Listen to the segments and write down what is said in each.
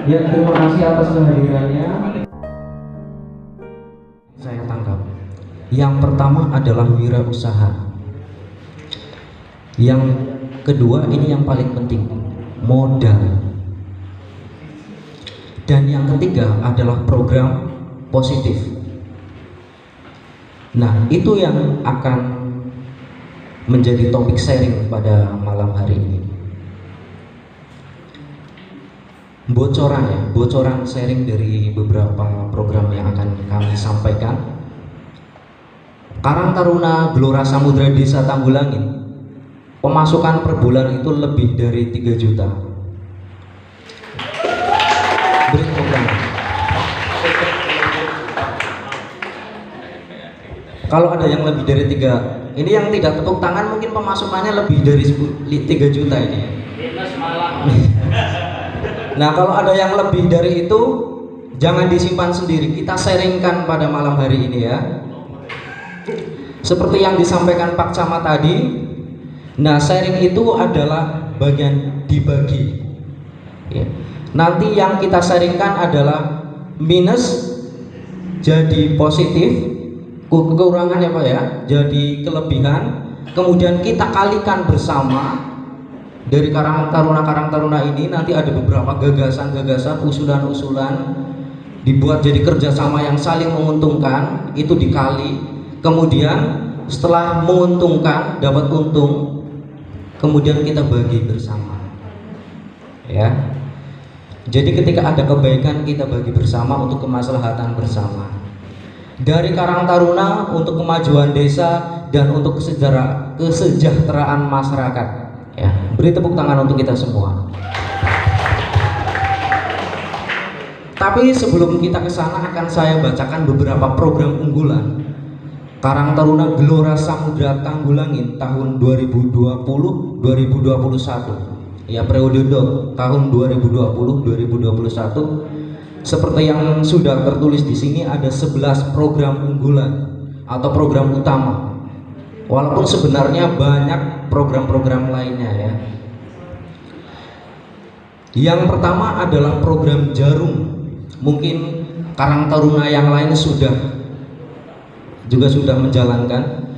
Ya, terima kasih atas kehadirannya. Saya tangkap. Yang pertama adalah wirausaha. Yang kedua, ini yang paling penting, modal. Dan yang ketiga adalah program positif. Nah, itu yang akan menjadi topik sharing pada malam hari ini. Bocoran sharing dari beberapa program yang akan kami sampaikan. Karang Taruna Gelora Samudra Desa Tanggulangin, pemasukan per bulan itu lebih dari 3 juta. Beri tepuk tangan. Kalau ada yang lebih dari 3, ini yang tidak tepuk tangan mungkin pemasukannya lebih dari 3 juta ini. Nah, kalau ada yang lebih dari itu, jangan disimpan sendiri, kita sharingkan pada malam hari ini ya. Seperti yang disampaikan Pak Camat tadi, nah sharing itu adalah bagian dibagi ya. Nanti yang kita sharingkan adalah minus jadi positif, kekurangan ya Pak ya, jadi kelebihan, kemudian kita kalikan bersama. Dari Karang Taruna ini nanti ada beberapa gagasan-gagasan, usulan-usulan, dibuat jadi kerjasama yang saling menguntungkan, itu dikali. Kemudian setelah menguntungkan, dapat untung, kemudian kita bagi bersama ya. Jadi ketika ada kebaikan, kita bagi bersama untuk kemaslahatan bersama. Dari Karang Taruna untuk kemajuan desa dan untuk kesejahteraan masyarakat ya. Beri tepuk tangan untuk kita semua. Tapi sebelum kita ke sana, akan saya bacakan beberapa program unggulan Karang Taruna Gelora Samudra Tanggulangin tahun 2020-2021 ya, periode tahun 2020-2021. Seperti yang sudah tertulis di sini, ada 11 program unggulan atau program utama. Walaupun sebenarnya banyak program-program lainnya ya. Yang pertama adalah program Jarum. Mungkin Karang Taruna yang lain sudah menjalankan.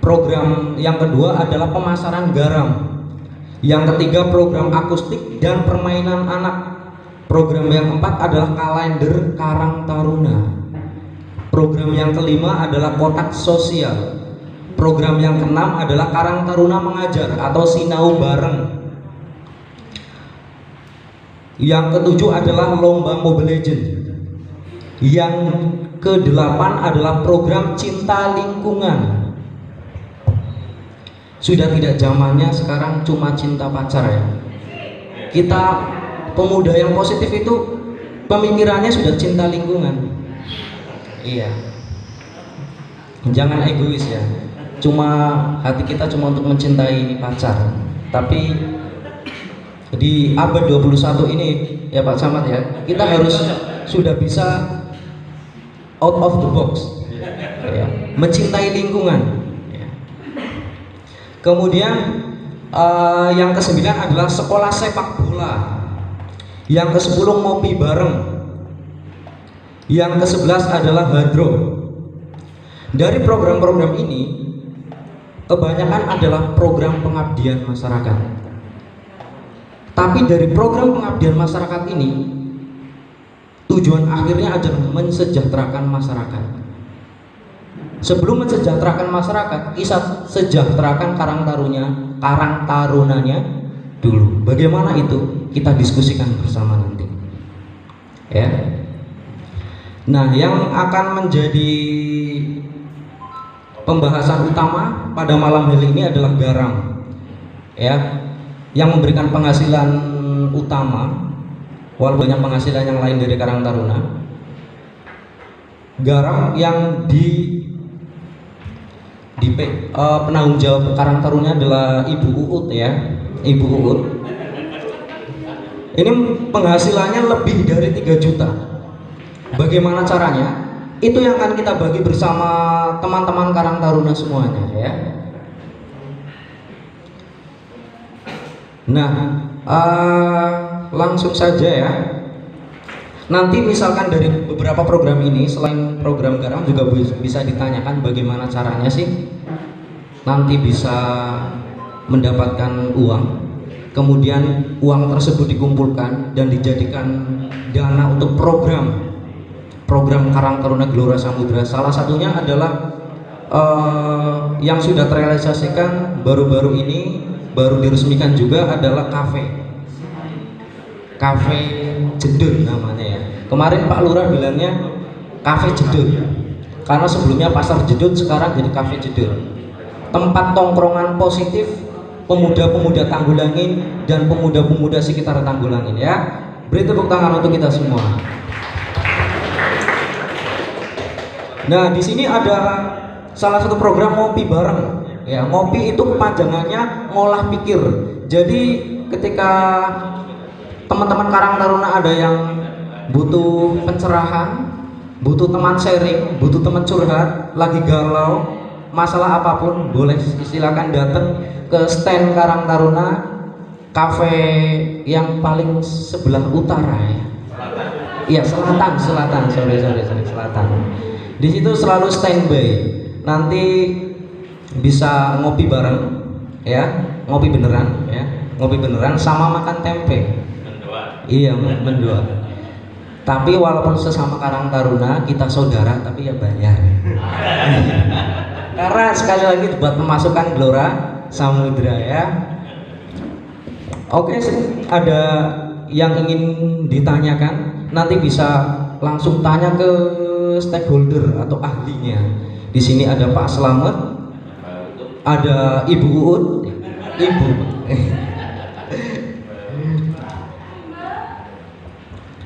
Program yang kedua adalah pemasaran garam. Yang ketiga program akustik dan permainan anak. Program yang keempat adalah kalender Karang Taruna. Program yang kelima adalah kotak sosial. Program yang keenam adalah Karang Taruna mengajar atau sinau bareng. Yang ketujuh adalah lomba Mobile Legends. Yang kedelapan adalah program cinta lingkungan. Sudah tidak zamannya sekarang cuma cinta pacar ya. Kita pemuda yang positif itu pemikirannya sudah cinta lingkungan. Iya. Jangan egois ya. Hati kita cuma untuk mencintai pacar. Tapi di abad 21 ini ya Pak Camat ya, kita harus sudah bisa out of the box ya, mencintai lingkungan ya. Kemudian yang ke-9 adalah sekolah sepak bola. Yang ke-10 ngopi bareng. Yang ke-11 adalah hadro. Dari program-program ini kebanyakan adalah program pengabdian masyarakat. Tapi dari program pengabdian masyarakat ini tujuan akhirnya adalah mensejahterakan masyarakat. Sebelum mensejahterakan masyarakat, kita sejahterakan Karang Tarunanya dulu. Bagaimana itu? Kita diskusikan bersama nanti. Ya. Nah, yang akan menjadi pembahasan utama pada malam hari ini adalah garam. Ya. Yang memberikan penghasilan utama, walaupun banyak penghasilan yang lain dari Karang Taruna. Garam yang penanggung jawab Karang Taruna adalah Ibu Uut ya, Ibu Uut. Ini penghasilannya lebih dari 3 juta. Bagaimana caranya? Itu yang akan kita bagi bersama teman-teman Karang Taruna semuanya ya. Nah, langsung saja ya. Nanti misalkan dari beberapa program ini, selain program garam juga bisa ditanyakan bagaimana caranya sih nanti bisa mendapatkan uang. Kemudian uang tersebut dikumpulkan dan dijadikan dana untuk program Karang Taruna Gelora Samudra. Salah satunya adalah yang sudah terrealisasikan baru-baru ini, baru diresmikan juga adalah Cafe Jedun namanya ya. Kemarin Pak Lurah bilangnya Cafe Jedun, karena sebelumnya Pasar Jedun, sekarang jadi Cafe Jedun. Tempat tongkrongan positif pemuda-pemuda Tanggulangin dan pemuda-pemuda sekitar Tanggulangin ya. Beri tepuk tangan untuk kita semua. Nah, di sini ada salah satu program ngopi bareng. Ya, ngopi itu kepanjangannya ngolah pikir. Jadi ketika teman-teman Karang Taruna ada yang butuh pencerahan, butuh teman sharing, butuh teman curhat, lagi galau, masalah apapun, boleh silakan datang ke stand Karang Taruna, kafe yang paling sebelah utara ya. Iya, selatan. Selatan. Di situ selalu standby. Nanti bisa ngopi bareng ya, ngopi beneran ya, ngopi beneran sama makan tempe. Iya, mendua. Tapi walaupun sesama Karang Taruna, kita saudara, tapi ya bayar. Karena sekali lagi buat pemasukan Gelora Samudra ya. Oke, ada yang ingin ditanyakan, nanti bisa langsung tanya ke stakeholder atau ahlinya. Di sini ada Pak Slamet, ada Ibu Uut, Ibu.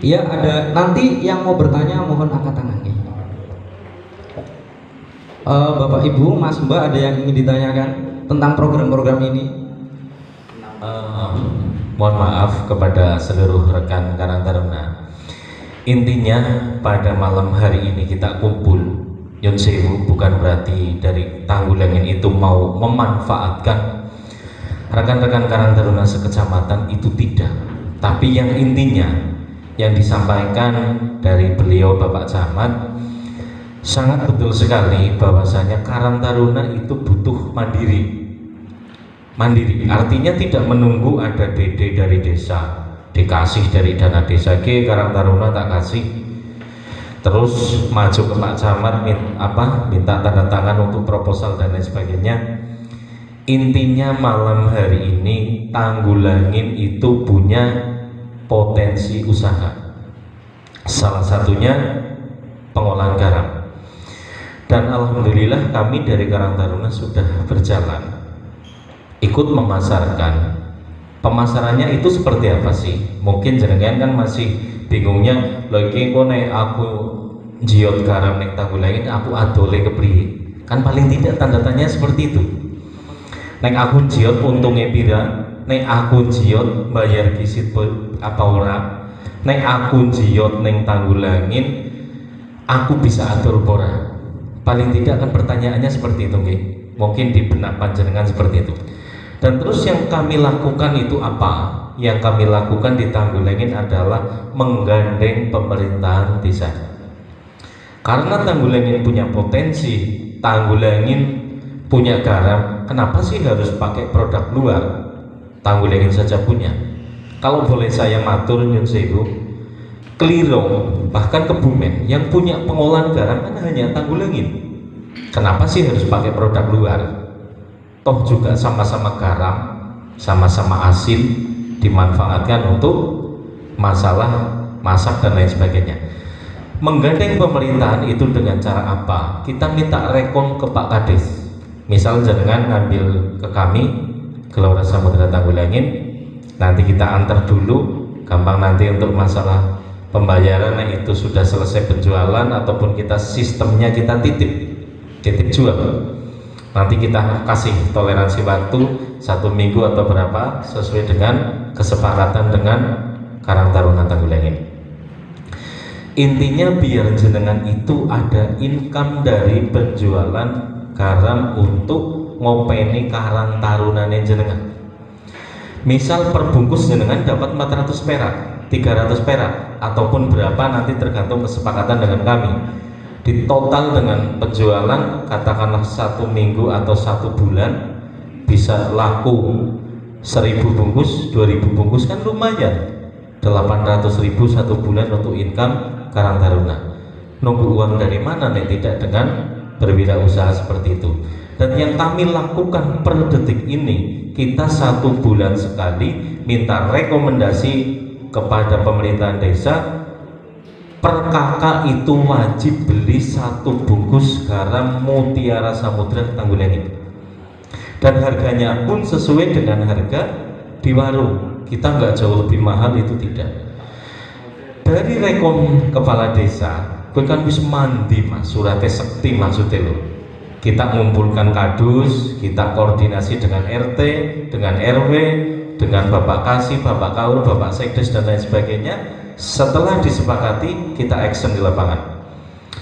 Ya, ada nanti yang mau bertanya mohon angkat tangannya. Bapak Ibu, Mas Mbak, ada yang ingin ditanyakan tentang program-program ini? Mohon maaf kepada seluruh rekan Karang Taruna. Intinya pada malam hari ini kita kumpul Nyun Sewu, bukan berarti dari Tanggulangin itu mau memanfaatkan rekan-rekan Karang Taruna sekecamatan, itu tidak. Tapi yang intinya yang disampaikan dari beliau Bapak Camat sangat betul sekali bahwasanya Karang Taruna itu butuh mandiri. Artinya tidak menunggu ada DD dari desa, dikasih dari dana desa ke Karang Taruna tak kasih, terus maju ke Pak Camat minta tanda tangan untuk proposal dan lain sebagainya. Intinya malam hari ini Tanggulangin itu punya potensi usaha, salah satunya pengolahan garam, dan alhamdulillah kami dari Karang Taruna sudah berjalan ikut memasarkan. Pemasarannya itu seperti apa sih? Mungkin jenengan kan masih bingungnya, lagi kok nek aku jiot garam nek Tanggulangin aku adole kepriye, kan paling tidak tanda tanya seperti itu. Nek aku jiot untungnya pira, nek aku jiot bayar kisit apa ora, nek aku jiot neng Tanggulangin aku bisa atur ora. Paling tidak kan pertanyaannya seperti itu nggih. Mungkin di benak panjenengan seperti itu. Dan terus yang kami lakukan itu apa? Yang kami lakukan di Tanggulangin adalah menggandeng pemerintahan desa. Karena Tanggulangin punya potensi, Tanggulangin punya garam, kenapa sih harus pakai produk luar? Tanggulangin saja punya. Kalau boleh saya matur Nyun Sewu, Klirong bahkan Kebumen yang punya pengolahan garam kan hanya Tanggulangin. Kenapa sih harus pakai produk luar? Toh juga sama-sama garam, sama-sama asin, dimanfaatkan untuk masalah masak dan lain sebagainya. Menggandeng pemerintahan itu dengan cara apa? Kita minta rekon ke Pak Kades. Misal jenengan ngambil ke kami Gelora Samudra Tanggulangin, nanti kita antar dulu, gampang nanti untuk masalah pembayaran itu sudah selesai penjualan ataupun kita sistemnya kita titip jual, nanti kita kasih toleransi waktu 1 minggu atau berapa sesuai dengan kesepakatan dengan Karang Taruna Tanggulangin. Intinya biar jenengan itu ada income dari penjualan garam untuk ngopeni Karang Tarunane jenengan. Misal per bungkus jenengan dapat 400 perak, 300 perak, ataupun berapa nanti tergantung kesepakatan dengan kami. Di total dengan penjualan katakanlah 1 minggu atau 1 bulan bisa laku 1000 bungkus, 2000 bungkus, kan lumayan. 800.000 1 bulan untuk income Karang Taruna. Nunggu uang dari mana nih, tidak dengan berwirausaha seperti itu. Dan yang kami lakukan per detik ini, kita 1 bulan sekali minta rekomendasi kepada pemerintahan desa, per kakak itu wajib beli 1 bungkus garam Mutiara Samudra Tanggulangin, dan harganya pun sesuai dengan harga di warung. Kita nggak jauh lebih mahal, itu tidak. Dari rekom kepala desa, gue kan bisa mandi mas, suratnya sekti maksudnya loh. Kita mengumpulkan kadus, kita koordinasi dengan RT, dengan RW, dengan Bapak Kasih, Bapak Kaur, Bapak Sekdes dan lain sebagainya. Setelah disepakati, kita action di lapangan.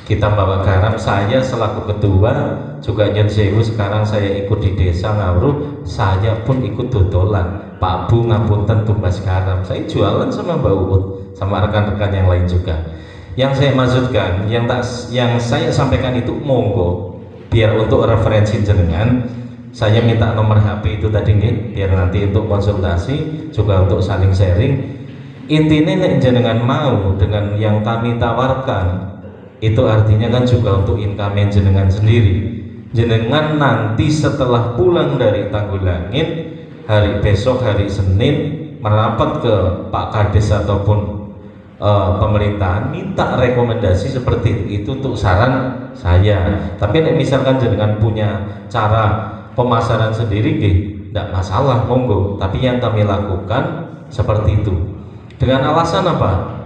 Kita bawa garam, saya selaku ketua juga nyen sewu, sekarang saya ikut di desa Ngawruh, saya pun ikut dodolan. Pak Bu ngapunten tumbas garam, saya jualan sama Mbak Uut, sama rekan-rekan yang lain juga. Yang saya maksudkan, yang saya sampaikan itu monggo, biar untuk referensi jenengan, saya minta nomor HP itu tadi nih, biar nanti untuk konsultasi juga untuk saling sharing. Intinya nek jenengan mau dengan yang kami tawarkan, itu artinya kan juga untuk income jenengan sendiri. Jenengan nanti setelah pulang dari Tanggulangin, hari besok hari Senin merapat ke Pak Kades ataupun pemerintahan, minta rekomendasi seperti itu untuk saran saya. Tapi misalkan jenengan punya cara pemasaran sendiri, tidak masalah, monggo. Tapi yang kami lakukan seperti itu. Dengan alasan apa?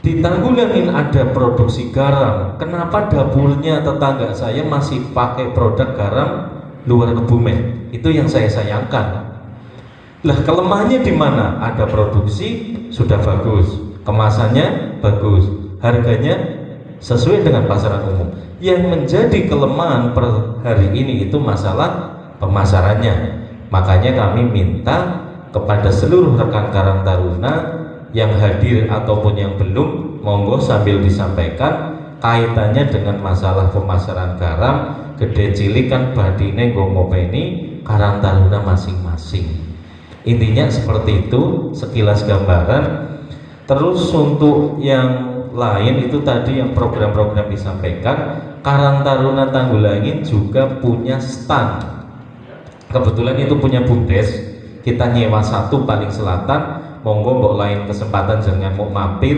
Di Tanggulangin ada produksi garam, kenapa dapurnya tetangga saya masih pakai produk garam luar Kebumen? Itu yang saya sayangkan. Lah kelemahannya di mana? Ada produksi sudah bagus, kemasannya bagus, harganya sesuai dengan pasaran umum. Yang menjadi kelemahan per hari ini itu masalah pemasarannya. Makanya kami minta kepada seluruh rekan Karang Taruna yang hadir ataupun yang belum, monggo sambil disampaikan kaitannya dengan masalah pemasaran garam, gede cilik kan badine nggo ngopeni Karang Taruna masing-masing. Intinya seperti itu, sekilas gambaran. Terus untuk yang lain itu tadi yang program-program disampaikan, Karang Taruna Tanggulangin juga punya stand. Kebetulan itu punya bumdes, kita nyewa 1 paling selatan. Monggo mbok lain kesempatan jangan mau mampir,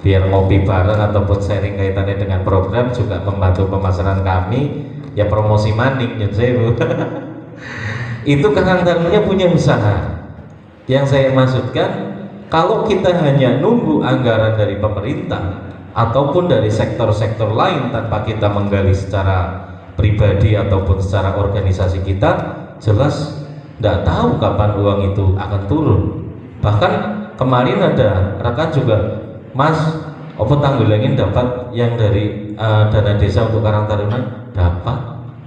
biar ngopi bareng ataupun sharing kaitannya dengan program, juga membantu pemasaran kami. Ya promosi maning nyun sewu. Itu Karang Taruna punya usaha. Yang saya maksudkan, kalau kita hanya nunggu anggaran dari pemerintah ataupun dari sektor-sektor lain tanpa kita menggali secara pribadi ataupun secara organisasi kita, jelas tidak tahu kapan uang itu akan turun. Bahkan kemarin ada rekan juga, Mas, apa Tanggulangin dapat yang dari dana desa untuk Karang Taruna? Dapat,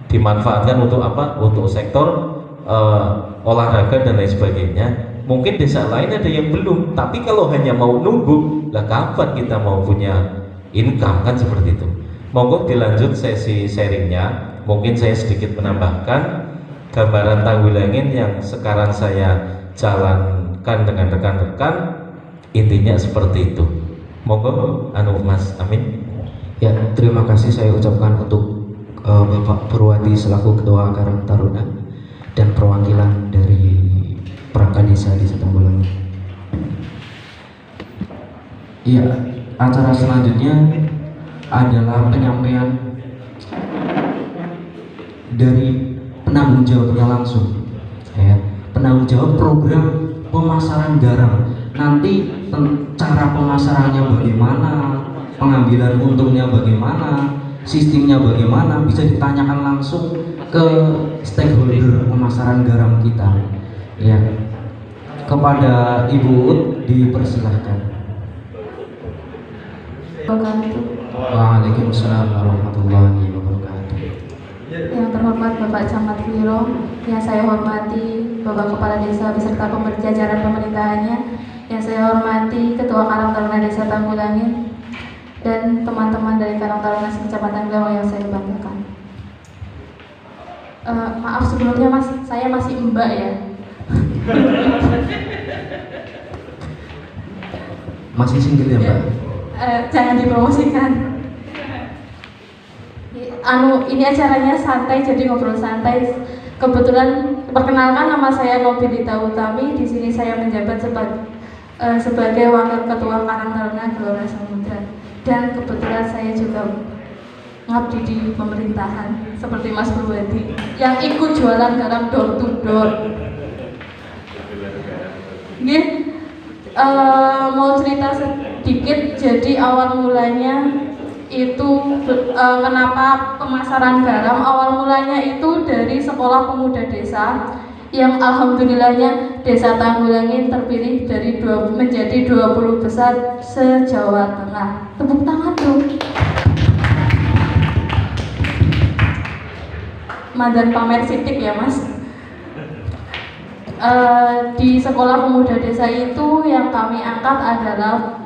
dimanfaatkan untuk apa? Untuk sektor olahraga dan lain sebagainya. Mungkin desa lain ada yang belum, tapi kalau hanya mau nunggu, lah kapan kita mau punya income, kan seperti itu. Monggo dilanjut sesi sharingnya. Mungkin saya sedikit menambahkan gambaran Tanggulangin yang sekarang saya jalankan dengan rekan-rekan, intinya seperti itu. Monggo Mas Amin. Ya, terima kasih saya ucapkan untuk Bapak Purwadi selaku Ketua Karang Taruna dan perwakilan dari perangkat desa di Tanggulangin. Iya, acara selanjutnya adalah penyampaian dari penanggung jawabnya langsung, ya, penanggung jawab program pemasaran garam. Nanti cara pemasarannya bagaimana, pengambilan untungnya bagaimana, sistemnya bagaimana, bisa ditanyakan langsung ke stakeholder pemasaran garam kita. Ya, kepada Ibu Ut dipersilahkan. Waalaikumsalam warahmatullahi wabarakatuh. Yang terhormat Bapak Camat Wiro, yang saya hormati Bapak Kepala Desa beserta jajaran pemerintahannya, yang saya hormati Ketua Karang Taruna Desa Tanggulangin dan teman-teman dari Karang Taruna Kecamatan Glawa yang saya banggakan. Maaf sebelumnya Mas, saya masih Mbak ya. Masih single ya Mbak? Jangan dipromosikan. Ini acaranya santai, jadi ngobrol santai. Kebetulan perkenalkan, nama saya Nobilita Utami. Di sini saya menjabat sebagai Wakil Ketua Karang Taruna Gelora Samudra. Dan kebetulan saya juga ngabdi di pemerintahan seperti Mas Purwadi yang ikut jualan garam door to door. Mau cerita sedikit, jadi awal mulanya itu kenapa pemasaran garam, awal mulanya itu dari Sekolah Pemuda Desa yang alhamdulillahnya Desa Tanggulangin terpilih menjadi 20 besar se-Jawa Tengah. Tepuk tangan dong. Mandan pamer sitik ya Mas. Di Sekolah Pemuda Desa itu yang kami angkat adalah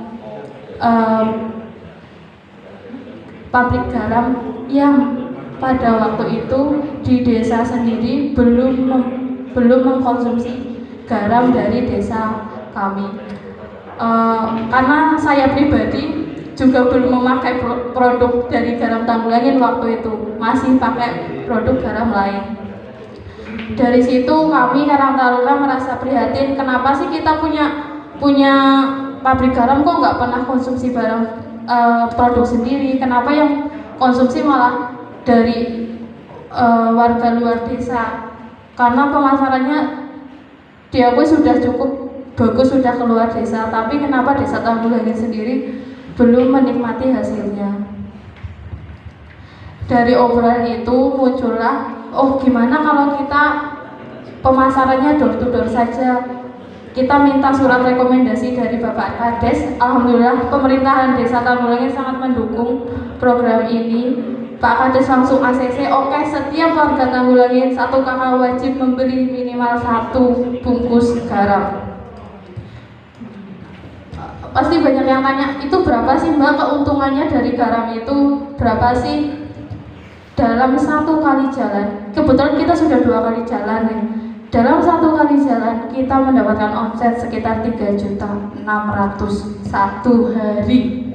pabrik garam yang pada waktu itu di desa sendiri belum mengkonsumsi garam dari desa kami. Karena saya pribadi juga belum memakai produk dari garam Tanggulangin waktu itu, masih pakai produk garam lain. Dari situ kami Karang Taruna merasa prihatin, kenapa sih kita punya pabrik garam kok nggak pernah konsumsi barang produk sendiri, kenapa yang konsumsi malah dari warga luar desa? Karena pemasarannya diakui sudah cukup bagus, sudah keluar desa, tapi kenapa Desa Tanggulangin sendiri belum menikmati hasilnya? Dari obrolan itu muncullah, oh gimana kalau kita pemasarannya door to door saja. Kita minta surat rekomendasi dari Bapak Kades. Alhamdulillah pemerintahan Desa Tanggulangin sangat mendukung program ini. Pak Kades langsung ACC, oke, setiap warga Tanggulangin 1 kakak wajib membeli minimal 1 bungkus garam. Pasti banyak yang tanya, itu berapa sih Mbak keuntungannya dari garam itu? Berapa sih dalam 1 kali jalan? Kebetulan kita sudah 2 kali jalan nih. Dalam 1 kali jalan kita mendapatkan omset sekitar 3.600.000 1 hari.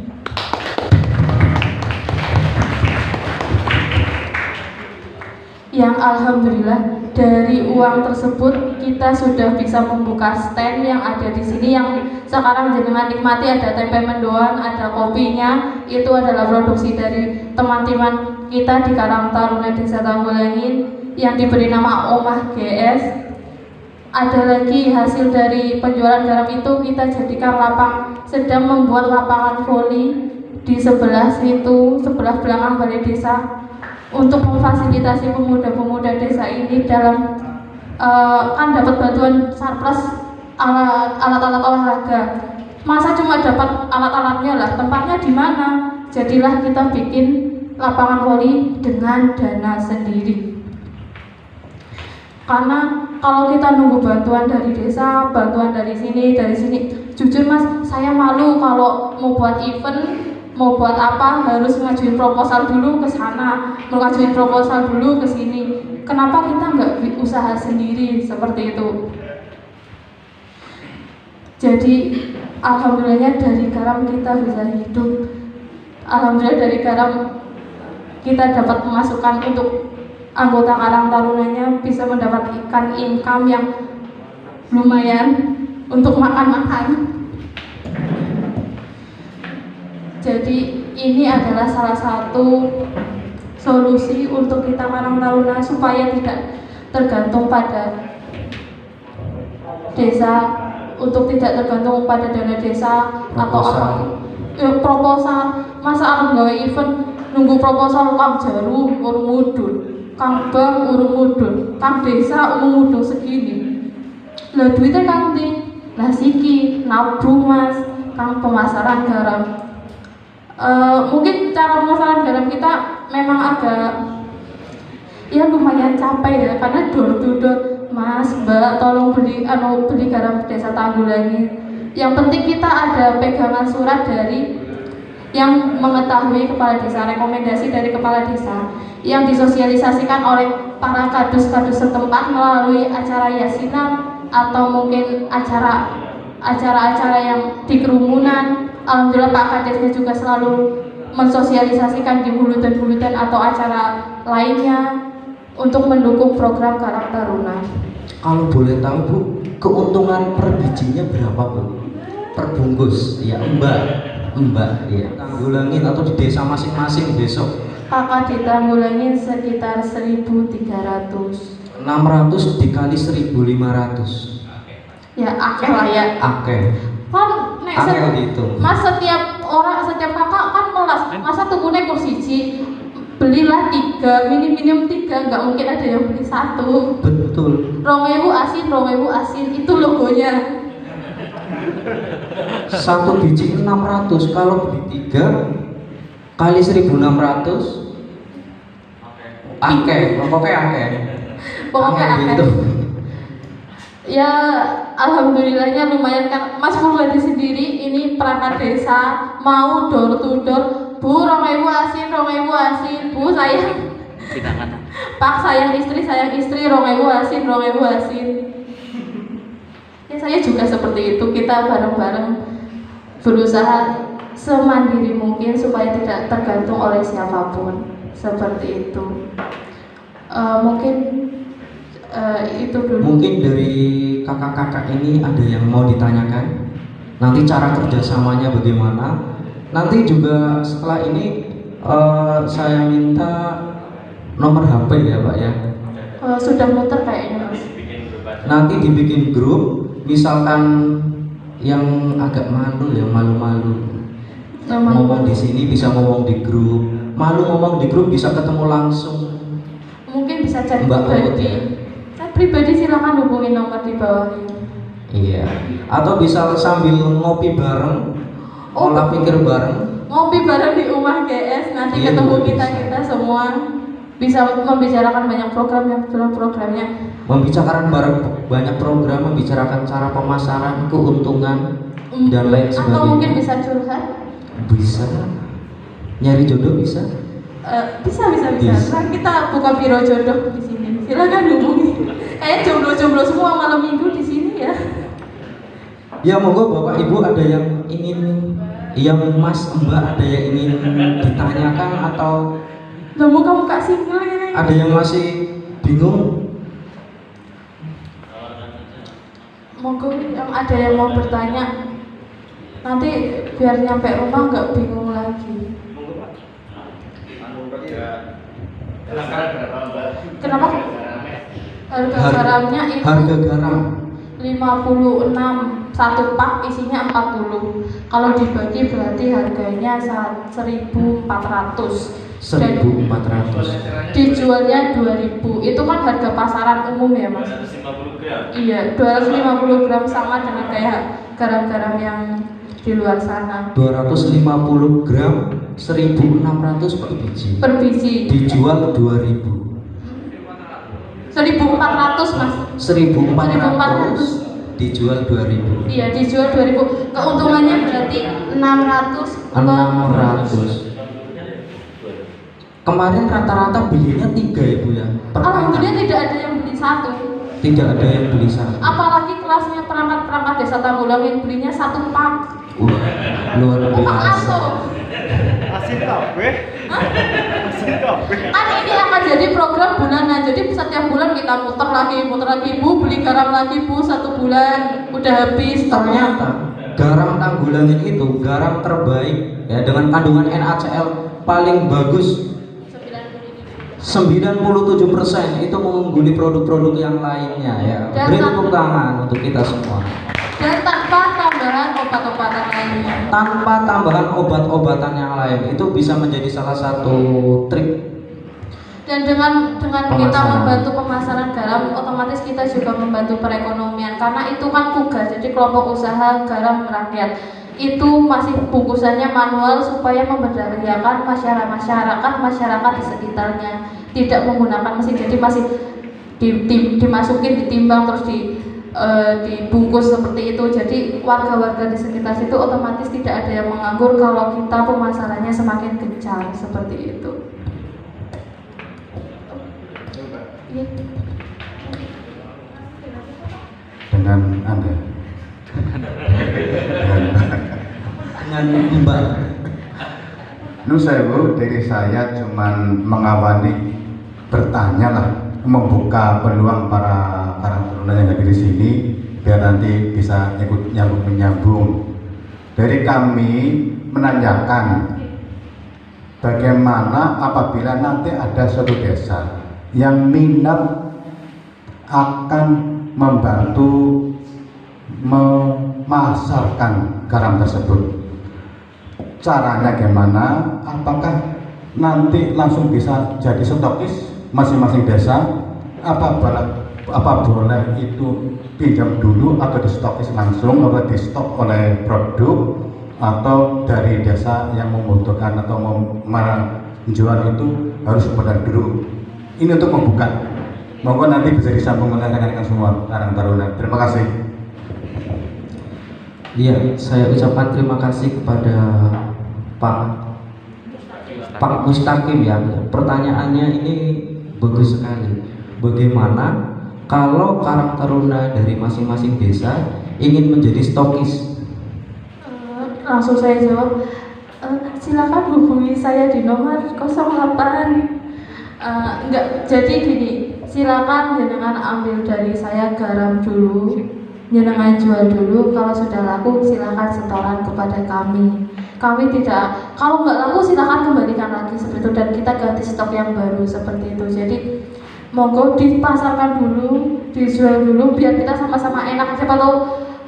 Yang alhamdulillah dari uang tersebut kita sudah bisa membuka stand yang ada di sini, yang sekarang jenengan nikmati. Ada tempe mendoan, ada kopinya, itu adalah produksi dari teman-teman kita di Karang Taruna Desa Tanggulangin yang diberi nama Omah GS. Ada lagi hasil dari penjualan garam itu kita jadikan sedang membuat lapangan voli di sebelah situ, sebelah belakang balai desa, untuk memfasilitasi pemuda-pemuda desa ini dalam kan dapat bantuan surplus alat-alat olahraga. Masa cuma dapat alat-alatnya lah, tempatnya di mana? Jadilah kita bikin lapangan voli dengan dana sendiri. Karena kalau kita nunggu bantuan dari desa, bantuan dari sini, jujur Mas, saya malu kalau mau buat event, mau buat apa harus ngajuin proposal dulu ke sana, mau ngajuin proposal dulu ke sini. Kenapa kita nggak usaha sendiri seperti itu? Jadi alhamdulillahnya dari garam kita bisa hidup. Alhamdulillah dari garam kita dapat pemasukan untuk anggota Karang Tarunanya, bisa mendapatkan income yang lumayan untuk makan-makan. Jadi ini adalah salah satu solusi untuk kita Karang Taruna supaya tidak tergantung pada desa, untuk tidak tergantung pada dana desa atau apa. Proposal, masa arep gawe event nunggu proposal Kang Jaru urung mudhun, Kang Bang urung mudhun, Kang Desa urung mudhun segini. Lah duitnya Kang ndi? Lah siki nabung Mas, Kang pemasaran garam. Mungkin cara pemasaran garam kita memang agak ya lumayan capek ya, karena door to door Mas, Mbak, tolong beli garam desa Tanggulangin. Yang penting kita ada pegangan surat dari yang mengetahui kepala desa, rekomendasi dari kepala desa yang disosialisasikan oleh para kadus-kadus setempat melalui acara yasinan atau mungkin acara-acara yang di kerumunan. Alhamdulillah Pak Kadesnya juga selalu mensosialisasikan di bulletin-bulletin atau acara lainnya untuk mendukung program Karang Taruna. Kalau boleh tahu Bu, keuntungan per bijinya berapa Bu? Per bungkus, ya Mbak, ya. Tanggulangin atau di desa masing-masing besok. Kakak ditanggulangin sekitar 1.300. 600 dikali 1.500. Ya akeh lah ya. Akeh. Kan nek Akeh dihitung. Mas setiap kakak kan melas. Masa tukunya kursi siji. Belilah 3, minim 3, nggak mungkin ada yang beli 1. Betul. 2.000 asin itu logonya. Satu biji 600, kalau beli 3 kali 1.600 akeh, pokoknya akeh. Pokoknya akeh. Gitu. Ya alhamdulillahnya lumayan kan Mas Purwadi sendiri ini perangkat desa mau door to door. Bu, 2.000 asin, Bu sayang. Pak sayang istri, 2.000 asin. Ya saya juga seperti itu, kita bareng-bareng berusaha semandiri mungkin supaya tidak tergantung oleh siapapun, seperti itu. Mungkin itu dulu. Mungkin dari kakak-kakak ini ada yang mau ditanyakan. Nanti cara kerjasamanya bagaimana? Nanti juga setelah ini saya minta nomor HP ya Pak ya. Sudah muter kayaknya Mas. Nanti dibikin grup, misalkan yang agak malu ya, malu-malu ngomong di sini bisa ngomong di grup, malu ngomong di grup bisa ketemu langsung. Mungkin bisa chat Mbak pribadi. ya? Chat pribadi silakan hubungi nomor di bawah ini. Iya. Atau bisa sambil ngopi bareng, olah pikir bareng. Ngopi bareng di rumah GS, nanti Iya, ketemu bisa. kita semua bisa membicarakan banyak programnya. Membicarakan bareng banyak program, membicarakan cara pemasaran, keuntungan dan lain sebagainya. Atau mungkin bisa curhat. Bisa. Nyari jodoh bisa. Bisa. Bisa. Nah, kita buka biro jodoh di sini. Silakan hubungi. Kayak jomblo-jomblo semua malam minggu di sini ya. Ya monggo Bapak Ibu ada yang ingin, yang Mas Mbak ada yang ingin ditanyakan atau Loh, kamu kak single ini. ada yang masih bingung? Monggo yang ada yang mau bertanya. Nanti biar nyampe rumah nggak bingung lagi. Kenapa? Harga garamnya itu Harga garam 56 satu pak isinya 40. Kalau dibagi berarti harganya 1.400. 1.400. Dijualnya 2.000. Itu kan harga pasaran umum ya Mas? 250 gram. Iya, 250 gram sama dengan kayak garam-garam yang di luar sana. 250 gram 1.600 per biji. Per biji. Dijual 2.000. 1.400 Mas. 1.400 dijual 2.000. Iya, dijual 2.000. Keuntungannya berarti 600. 600. Kemarin rata-rata belinya 3 ya Bu ya. Per Alhamdulillah kakak. tidak ada yang beli 1. Tidak ada yang beli 1. Apalagi kelasnya perangkat desa Tanggulangin belinya 1 pak. Wah, luar Pak biasa. Aso. Asin kabeh. Asin kabeh. Kan ini akan jadi program bulanan. Jadi setiap bulan kita muter lagi Bu, beli garam lagi Bu, 1 bulan udah habis. Ternyata garam Tanggulangin itu garam terbaik ya, dengan kandungan NaCl paling bagus 97% itu mengungguli produk-produk yang lainnya ya. Dan Beri tepuk tangan untuk kita semua. Dan tanpa tambahan obat-obatan lainnya. Tanpa tambahan obat-obatan yang lain, itu bisa menjadi salah satu trik. Dan dengan kita Pemasaran. membantu pemasaran garam, otomatis kita juga membantu perekonomian karena itu kan KUGA, jadi kelompok usaha garam rakyat. Itu masih bungkusannya manual supaya memberdayakan masyarakat di sekitarnya, tidak menggunakan mesin. Jadi masih dimasukin, ditimbang, terus dibungkus seperti itu. Jadi warga-warga di sekitar situ otomatis tidak ada yang menganggur kalau kita pemasarannya semakin gencar seperti itu. Ya. Dengan Anda Dengan Mbak. Nusewu, dari saya cuman mengawali bertanya lah, membuka peluang para karang taruna yang hadir di sini biar nanti bisa ikut menyambung. Dari kami menanyakan bagaimana apabila nanti ada suatu desa yang minat akan membantu memasarkan garam tersebut. Caranya gimana? Apakah nanti langsung bisa jadi stokis masing-masing desa? Apa boleh itu pinjam dulu atau distokis langsung, atau di stok oleh produk, atau dari desa yang membutuhkan atau menjual itu harus benar dulu? Ini untuk membuka. Monggo nanti bisa disambung oleh rekan-rekan semua Karang Taruna. Terima kasih. Iya, saya ucapkan terima kasih kepada Pak Mustaqim ya. Pertanyaannya ini bagus sekali. Bagaimana kalau Karang Taruna dari masing-masing desa ingin menjadi stokis? Langsung saya jawab, silakan hubungi saya di nomor 08. Enggak, jadi gini, silakan jenengan ambil dari saya garam dulu, jenengan jual dulu. Kalau sudah laku silakan setoran kepada kami. Kami tidak, kalau nggak laku silakan kembalikan lagi seperti itu, dan kita ganti stok yang baru seperti itu. Jadi monggo dipasarkan dulu, dijual dulu biar kita sama-sama enak. Siapa tahu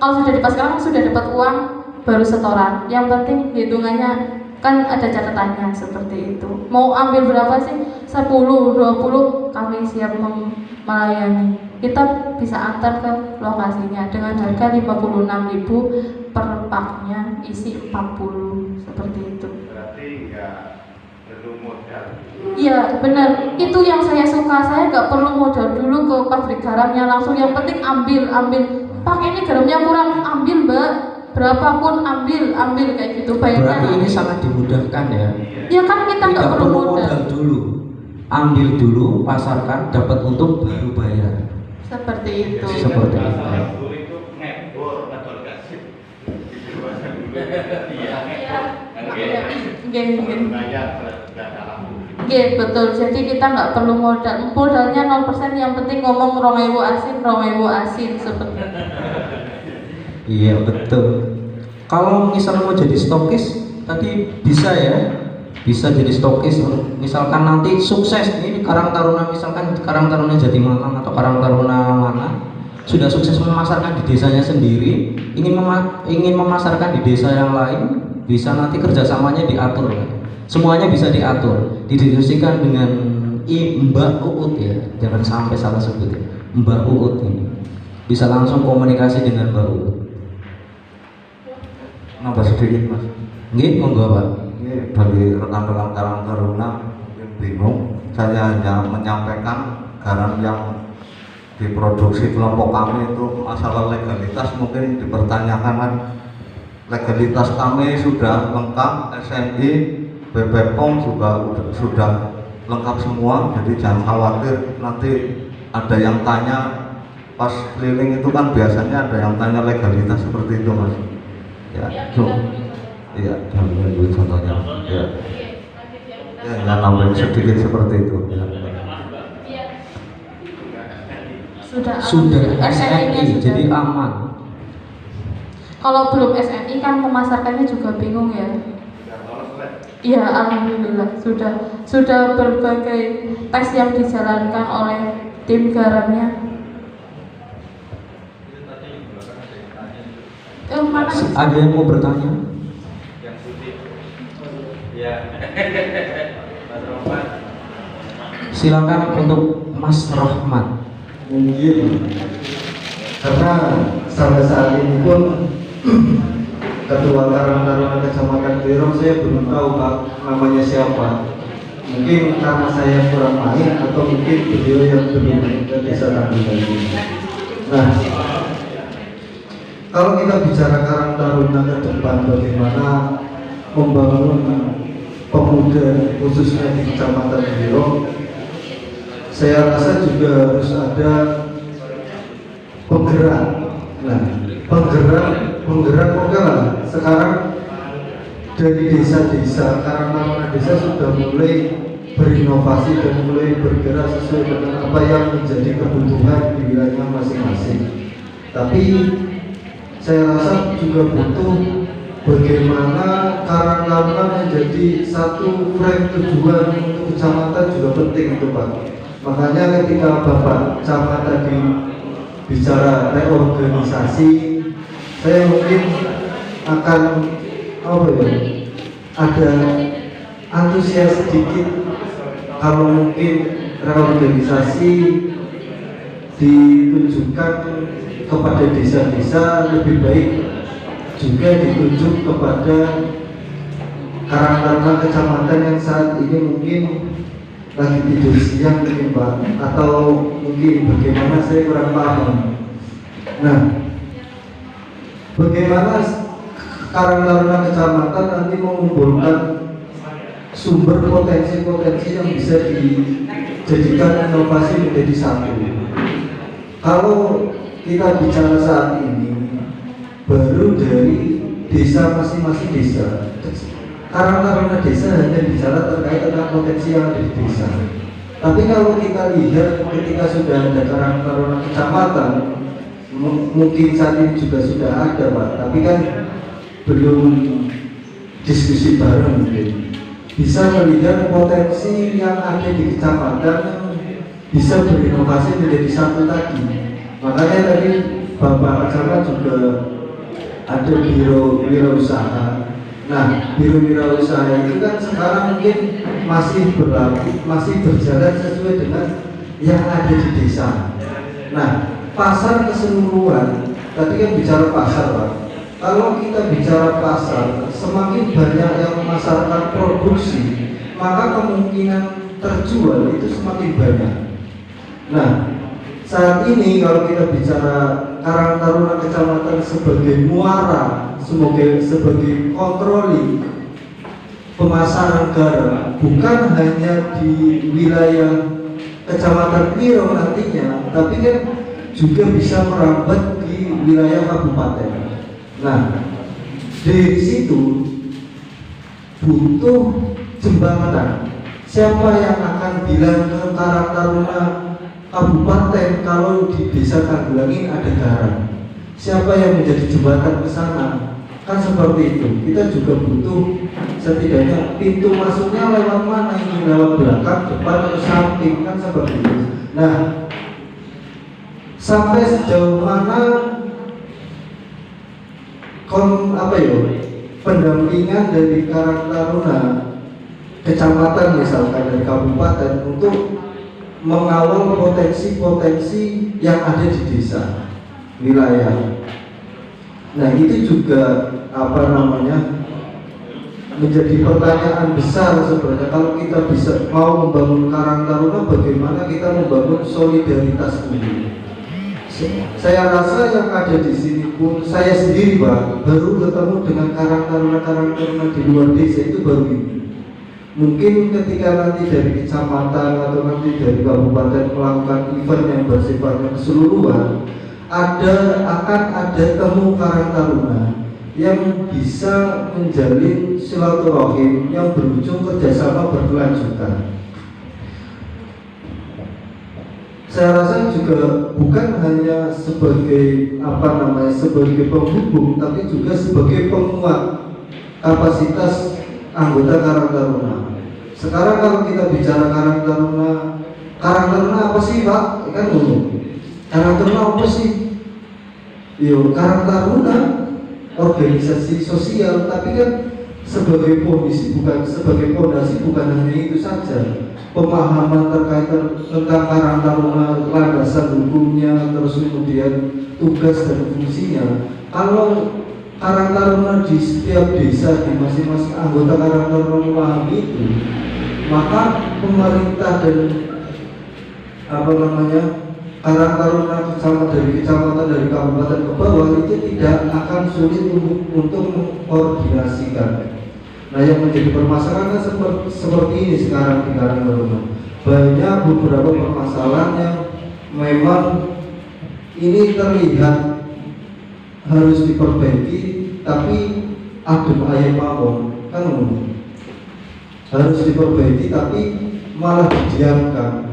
kalau sudah dipasarkan sudah dapat uang baru setoran. Yang penting hitungannya kan ada catatannya seperti itu. Mau ambil berapa sih? 10, 20, kami siap melayani. Kita bisa antar ke lokasinya dengan harga 56.000 per paknya, isi 40 seperti itu. Berarti nggak perlu modal. Iya benar, itu yang saya suka. Saya nggak perlu modal dulu ke pabrik garamnya langsung. Yang penting ambil. Pak ini garamnya kurang, ambil mbak. Berapapun ambil kayak gitu. Bayarnya. Berarti ini sangat dimudahkan ya. Ya kan kita nggak Tidak perlu perlu modal. modal dulu. Ambil dulu, pasarkan, dapat untung, baru bayar. Seperti itu. Seperti itu. Dulu itu ngebor atau kasih. Iya. Oke, betul. Jadi kita nggak perlu modal. Modalnya 0%, yang penting ngomong 2000 asin seperti itu. Iya betul. Kalau misalnya mau jadi stokis tadi bisa ya, bisa jadi stokis. Misalkan nanti sukses ini Karang Taruna, misalkan Karang Taruna Jatimalang atau Karang Taruna mana sudah sukses memasarkan di desanya sendiri, ingin memasarkan di desa yang lain, bisa nanti kerjasamanya diatur. Semuanya bisa diatur, didiskusikan dengan Mbak Uut ya, jangan sampai salah sebut ya. Mbak Uut ini bisa langsung komunikasi dengan Mbak Uut. Nambah sedikit mas. Nggih, monggo Pak. Ini bagi rekan-rekan Karang Taruna mungkin bingung. Saya hanya menyampaikan garam yang diproduksi kelompok kami itu masalah legalitas mungkin dipertanyakan kan. Legalitas kami sudah lengkap, SNI, BPOM juga sudah lengkap semua. Jadi jangan khawatir nanti ada yang tanya pas keliling itu kan biasanya ada yang tanya legalitas seperti itu mas. Ya, iya, jangan dulu contohnya. Ya, jangan nambahin sedikit seperti itu. Ya. Sudah SNI jadi aman. Kalau belum SNI kan memasarkannya juga bingung ya. Iya, alhamdulillah sudah berbagai tes yang dijalankan oleh tim garamnya. Mana? Ada yang mau bertanya? Yang putih. Ya. Mas Roman. Silakan untuk Mas Rahmat. Mungkin karena sampai saat ini pun Ketua Karang Taruna Kecamatan Klirong saya belum tahu Pak namanya siapa. Mungkin karena saya kurang main atau mungkin beliau yang belum ke desa Tanggul tadi. Nah, kalau kita bicara Karang Taruna ke depan, bagaimana membangun pemuda khususnya di Kecamatan Biro, saya rasa juga harus ada penggerak. Nah, penggerak oke lah. Sekarang dari desa-desa, Karang Taruna desa sudah mulai berinovasi dan mulai bergerak sesuai dengan apa yang menjadi kebutuhan di wilayah masing-masing. Tapi saya rasa juga butuh bagaimana Karang Taruna menjadi satu frame tujuan untuk kecamatan juga penting itu Pak. Makanya ketika Bapak Camat tadi bicara reorganisasi, saya mungkin akan ada antusias sedikit kalau mungkin reorganisasi ditunjukkan kepada desa-desa, lebih baik juga ditunjuk kepada Karang Taruna kecamatan yang saat ini mungkin lagi tidur siang mungkin Pak, atau mungkin bagaimana saya kurang paham. Nah, bagaimana Karang Taruna kecamatan nanti mengumpulkan sumber potensi-potensi yang bisa dijadikan inovasi menjadi satu. Kalau kita bicara saat ini baru dari desa masing-masing desa, Karang Taruna desa hanya bicara terkait tentang potensi yang ada di desa. Tapi kalau kita lihat ketika sudah ada Karang Taruna kecamatan, mungkin saat ini juga sudah ada Pak, tapi kan belum diskusi bareng mungkin. Bisa melihat potensi yang ada di kecamatan, bisa berinovasi menjadi satu tadi. Makanya tadi Bapak Camat juga ada biro wirausaha. Nah, biro wirausaha itu kan sekarang mungkin masih berlaku, masih berjalan sesuai dengan yang ada di desa. Nah, pasar keseluruhan, tadi kan bicara pasar Pak. Kalau kita bicara pasar, semakin banyak yang memasarkan produksi, maka kemungkinan terjual itu semakin banyak. Nah, saat ini kalau kita bicara Karang Taruna kecamatan sebagai muara, sebagai kontroli pemasaran garam, bukan hanya di wilayah Kecamatan Biro nantinya, tapi kan juga bisa merambat di wilayah kabupaten. Nah, dari situ butuh jembatan. Siapa yang akan bilang ke Karang Taruna kabupaten kalau di desa Tanggulangin ada garam? Siapa yang menjadi jembatan ke sana? Kan seperti itu. Kita juga butuh setidaknya pintu masuknya lewat mana ini, lewat belakang, depan atau samping, kan seperti itu. Nah, sampai sejauh mana pendampingan dari Karang Taruna kecamatan misalkan dari kabupaten untuk mengawal potensi-potensi yang ada di desa wilayah. Nah, itu juga menjadi pertanyaan besar sebenarnya. Kalau kita bisa mau membangun Karang Taruna, bagaimana kita membangun solidaritas ini? Saya rasa yang ada di sini pun saya sendiri Pak baru ketemu dengan Karang Taruna di luar desa itu baru ini. Mungkin ketika nanti dari kecamatan atau nanti dari kabupaten melakukan event yang bersifatnya keseluruhan, akan ada temu Karang Taruna yang bisa menjalin silaturahim yang berujung kerjasama berkelanjutan. Saya rasa juga bukan hanya sebagai sebagai penghubung, tapi juga sebagai penguat kapasitas anggota Karang Taruna. Sekarang kalau kita bicara Karang Taruna apa sih Pak? Kan ngomong Karang Taruna apa sih? Karang Taruna organisasi sosial, tapi kan sebagai fondasi bukan hanya itu saja. Pemahaman terkait tentang Karang Taruna, landasan hukumnya, terus kemudian tugas dan fungsinya. Kalau Karang Taruna di setiap desa, di masing-masing anggota Karang Taruna memahami itu, maka pemerintah dan Karang Taruna dari kecamatan dari kabupaten ke bawah itu tidak akan sulit untuk mengkoordinasikan. Nah, yang menjadi permasalahan seperti ini sekarang di Karang Taruna. Banyak beberapa permasalahan yang memang ini terlihat harus diperbaiki, tapi adem ayam mawon kan harus diperbaiki tapi malah didiamkan.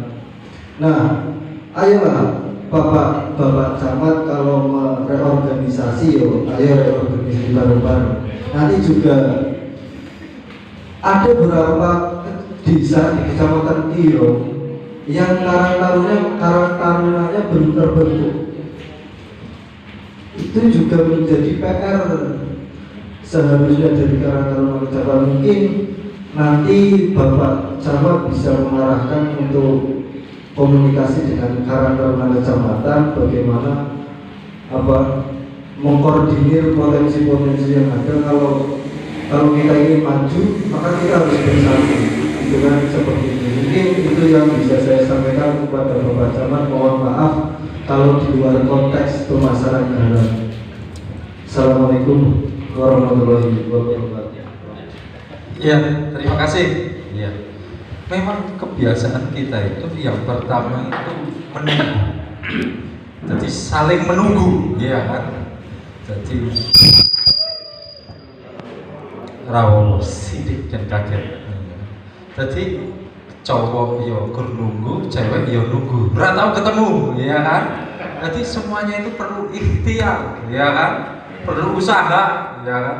Nah, ayolah Bapak Camat kalau mereorganisasi, ayo reorganisasi bareng-bareng. Nanti juga ada beberapa desa di Kecamatan Tirong yang karang tarunanya belum terbentuk. Itu juga menjadi PR seharusnya dari Karang Taruna Kecamatan. Mungkin nanti Bapak Camat bisa mengarahkan untuk komunikasi dengan Karang Taruna Kecamatan bagaimana mengkoordinir potensi-potensi yang ada. Kalau kita ingin maju, maka kita harus bersatu dengan seperti ini. Mungkin itu yang bisa saya sampaikan kepada Bapak Camat. Mohon maaf kalau di luar konteks pemasaran garam. Assalamualaikum warahmatullahi wabarakatuh. Ya, terima kasih. Ya, memang kebiasaan kita itu yang pertama itu menunggu. Jadi saling menunggu, ya kan? Jadi rawo sidik dan kaget. Jadi cowok yo kur nunggu, cewek yo nunggu, ora tau ketemu, ya kan? Jadi semuanya itu perlu ikhtiar, ya kan? Perlu usaha, ya kan?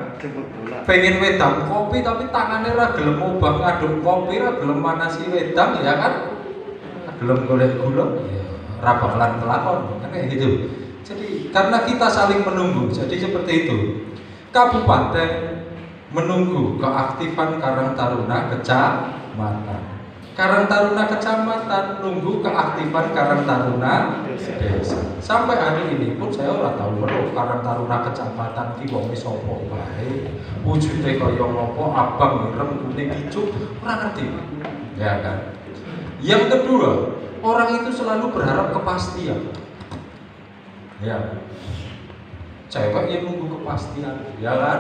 Pengen wedang kopi tapi tangannya ra gelem obah ngaduk kopi, ra gelem manasi wedang, ya kan? Gelem golek gula, ya ra bakalan kelakon, kan kayak gitu. Jadi karena kita saling menunggu, jadi seperti itu. Kabupaten menunggu keaktifan Karang Taruna Kecamatan. Karang Taruna Kecamatan nunggu keaktifan Karang Taruna Desa. Sampai hari ini pun saya ora tahu weruh Karang Taruna Kecamatan ki wong sapa bae. Wujude kaya ngopo, abang ireng kuning ijo, ora ngerti. Ya kan. Yang kedua, orang itu selalu berharap kepastian. Ya. Cewek yang nunggu kepastian, ya kan?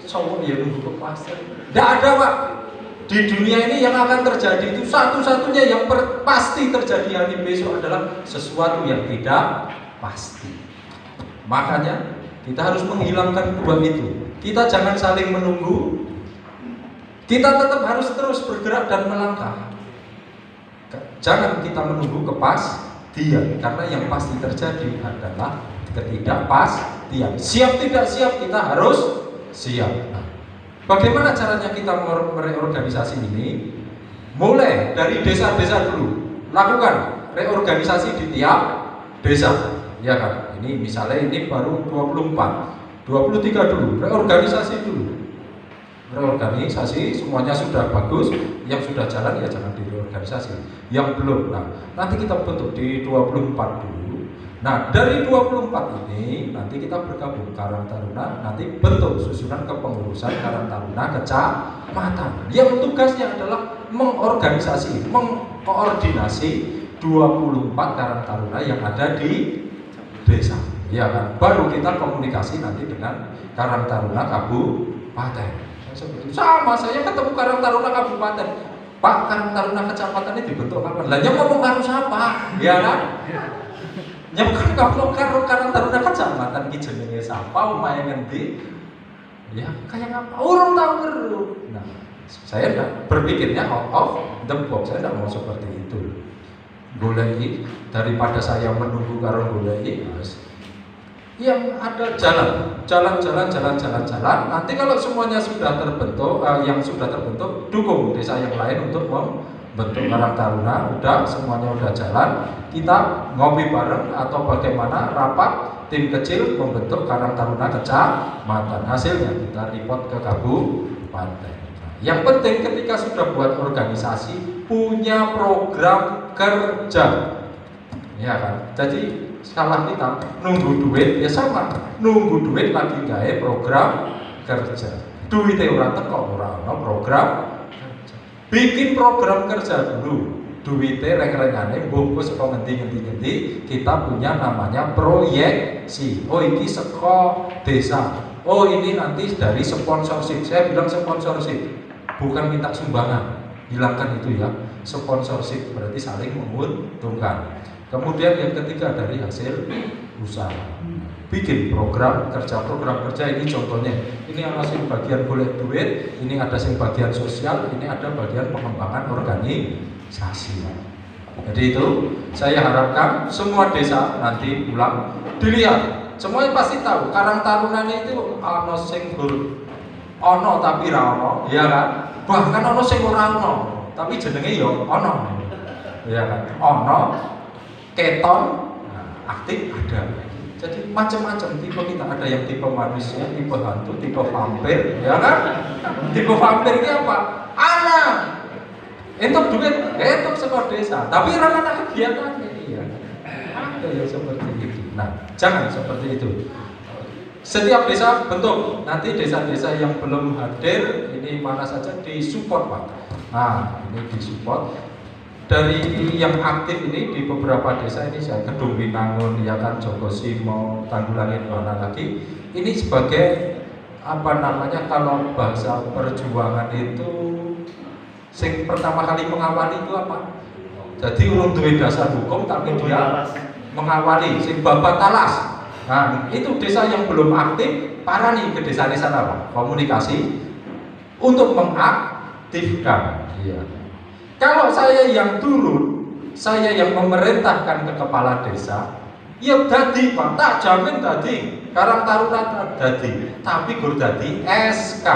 Cowok yang nunggu kepastian. Tidak ada, Pak. Di dunia ini yang akan terjadi itu satu-satunya yang pasti terjadi hari besok adalah sesuatu yang tidak pasti. Makanya kita harus menghilangkan dua itu. Kita jangan saling menunggu. Kita tetap harus terus bergerak dan melangkah. Jangan kita menunggu kepastian, karena yang pasti terjadi adalah ketidakpastian. Siap tidak siap kita harus siap. Nah, bagaimana caranya kita mereorganisasi ini? Mulai dari desa-desa dulu. Lakukan reorganisasi di tiap desa. Ya kan? Ini misalnya ini baru 24, 23 dulu. Reorganisasi dulu. Reorganisasi semuanya sudah bagus. Yang sudah jalan ya jangan direorganisasi. Yang belum, nah nanti kita bentuk di 24 dulu. Nah dari 24 ini nanti kita bergabung Karang Taruna, nanti bentuk susunan kepengurusan Karang Taruna Kecamatan yang tugasnya adalah mengorganisasi, mengkoordinasi 24 Karang Taruna yang ada di desa, ya kan? Baru kita komunikasi nanti dengan Karang Taruna Kabupaten. Sama saya ketemu Karang Taruna Kabupaten, Pak, Karang Taruna Kecamatan ini dibentuk kapan? Lah yang ngomong karo siapa? Ya kan? Nyamkan kalau Karang Taruna Kecamatan ki jenenge sapa, omahe ngendi? Ya, kayak apa? Orang tahu ngeru. Nah, saya berpikirnya out of the box. Saya tidak mau seperti itu. Goleki daripada saya menunggu karo goleki, yang ada jalan. Nanti kalau semuanya sudah terbentuk, yang sudah terbentuk, dukung desa yang lain untuk membentuk Karang Taruna. Udah semuanya udah jalan, kita ngopi bareng atau bagaimana rapat tim kecil membentuk Karang Taruna Kecamatan. Hasilnya kita report ke kabupaten. Yang penting ketika sudah buat organisasi, punya program kerja, ya kan? Jadi salah kita nunggu duit ya sama, nunggu duit lagi gawe program kerja. Duitnya ora teko, ora ono program kerja. bikin program kerja dulu. Duitnya reng-rengane mbok saka ngendi kita punya namanya proyeksi. Oh ini saka desa. Oh ini nanti dari sponsorship. Saya bilang sponsorship, bukan minta sumbangan. Hilangkan itu ya. Sponsorship berarti saling menguntungkan. Kemudian yang ketiga dari hasil usaha. Bikin program kerja ini contohnya. Ini ada yang bagian boleh duit, ini ada yang bagian sosial, ini ada bagian pengembangan organisasi. Jadi itu saya harapkan semua desa nanti pulang dilihat, semuanya pasti tahu Karang Taruna itu ono sing ono tapi ra ono, ya kan? Bahkan ono sing ora ono, tapi jenenge yo ono. Ya kan? Ono keton aktif ada. Jadi macam-macam tipe kita, ada yang tipe manusia, tipe hantu, tipe vampir, ya kan? Tipe vampir ini apa? Anak entuk duit, entuk sekolah desa, tapi orang anak kegiatan ya. Ada yang seperti itu. Nah, jangan seperti itu. Setiap desa bentuk, nanti desa-desa yang belum hadir ini mana saja disupport Pak. Nah, ini disupport. Dari yang aktif ini di beberapa desa ini saya Kedung Winangun, ya kan, Jogosimo, Tanggulangin, mana lagi. Ini sebagai apa namanya, kalau bahasa perjuangan itu sing pertama kali mengawali itu apa? Jadi urung duwe dasar hukum tapi dia mengawali sing babat talas. Nah, itu desa yang belum aktif, parani ke desa-desa apa? Komunikasi untuk mengaktifkan. Iya. Kalau saya yang turun, saya yang memerintahkan ke kepala desa, ya dadi Pak, tak jamin dadi Karang Taruna dadi, tapi gur dadi SK,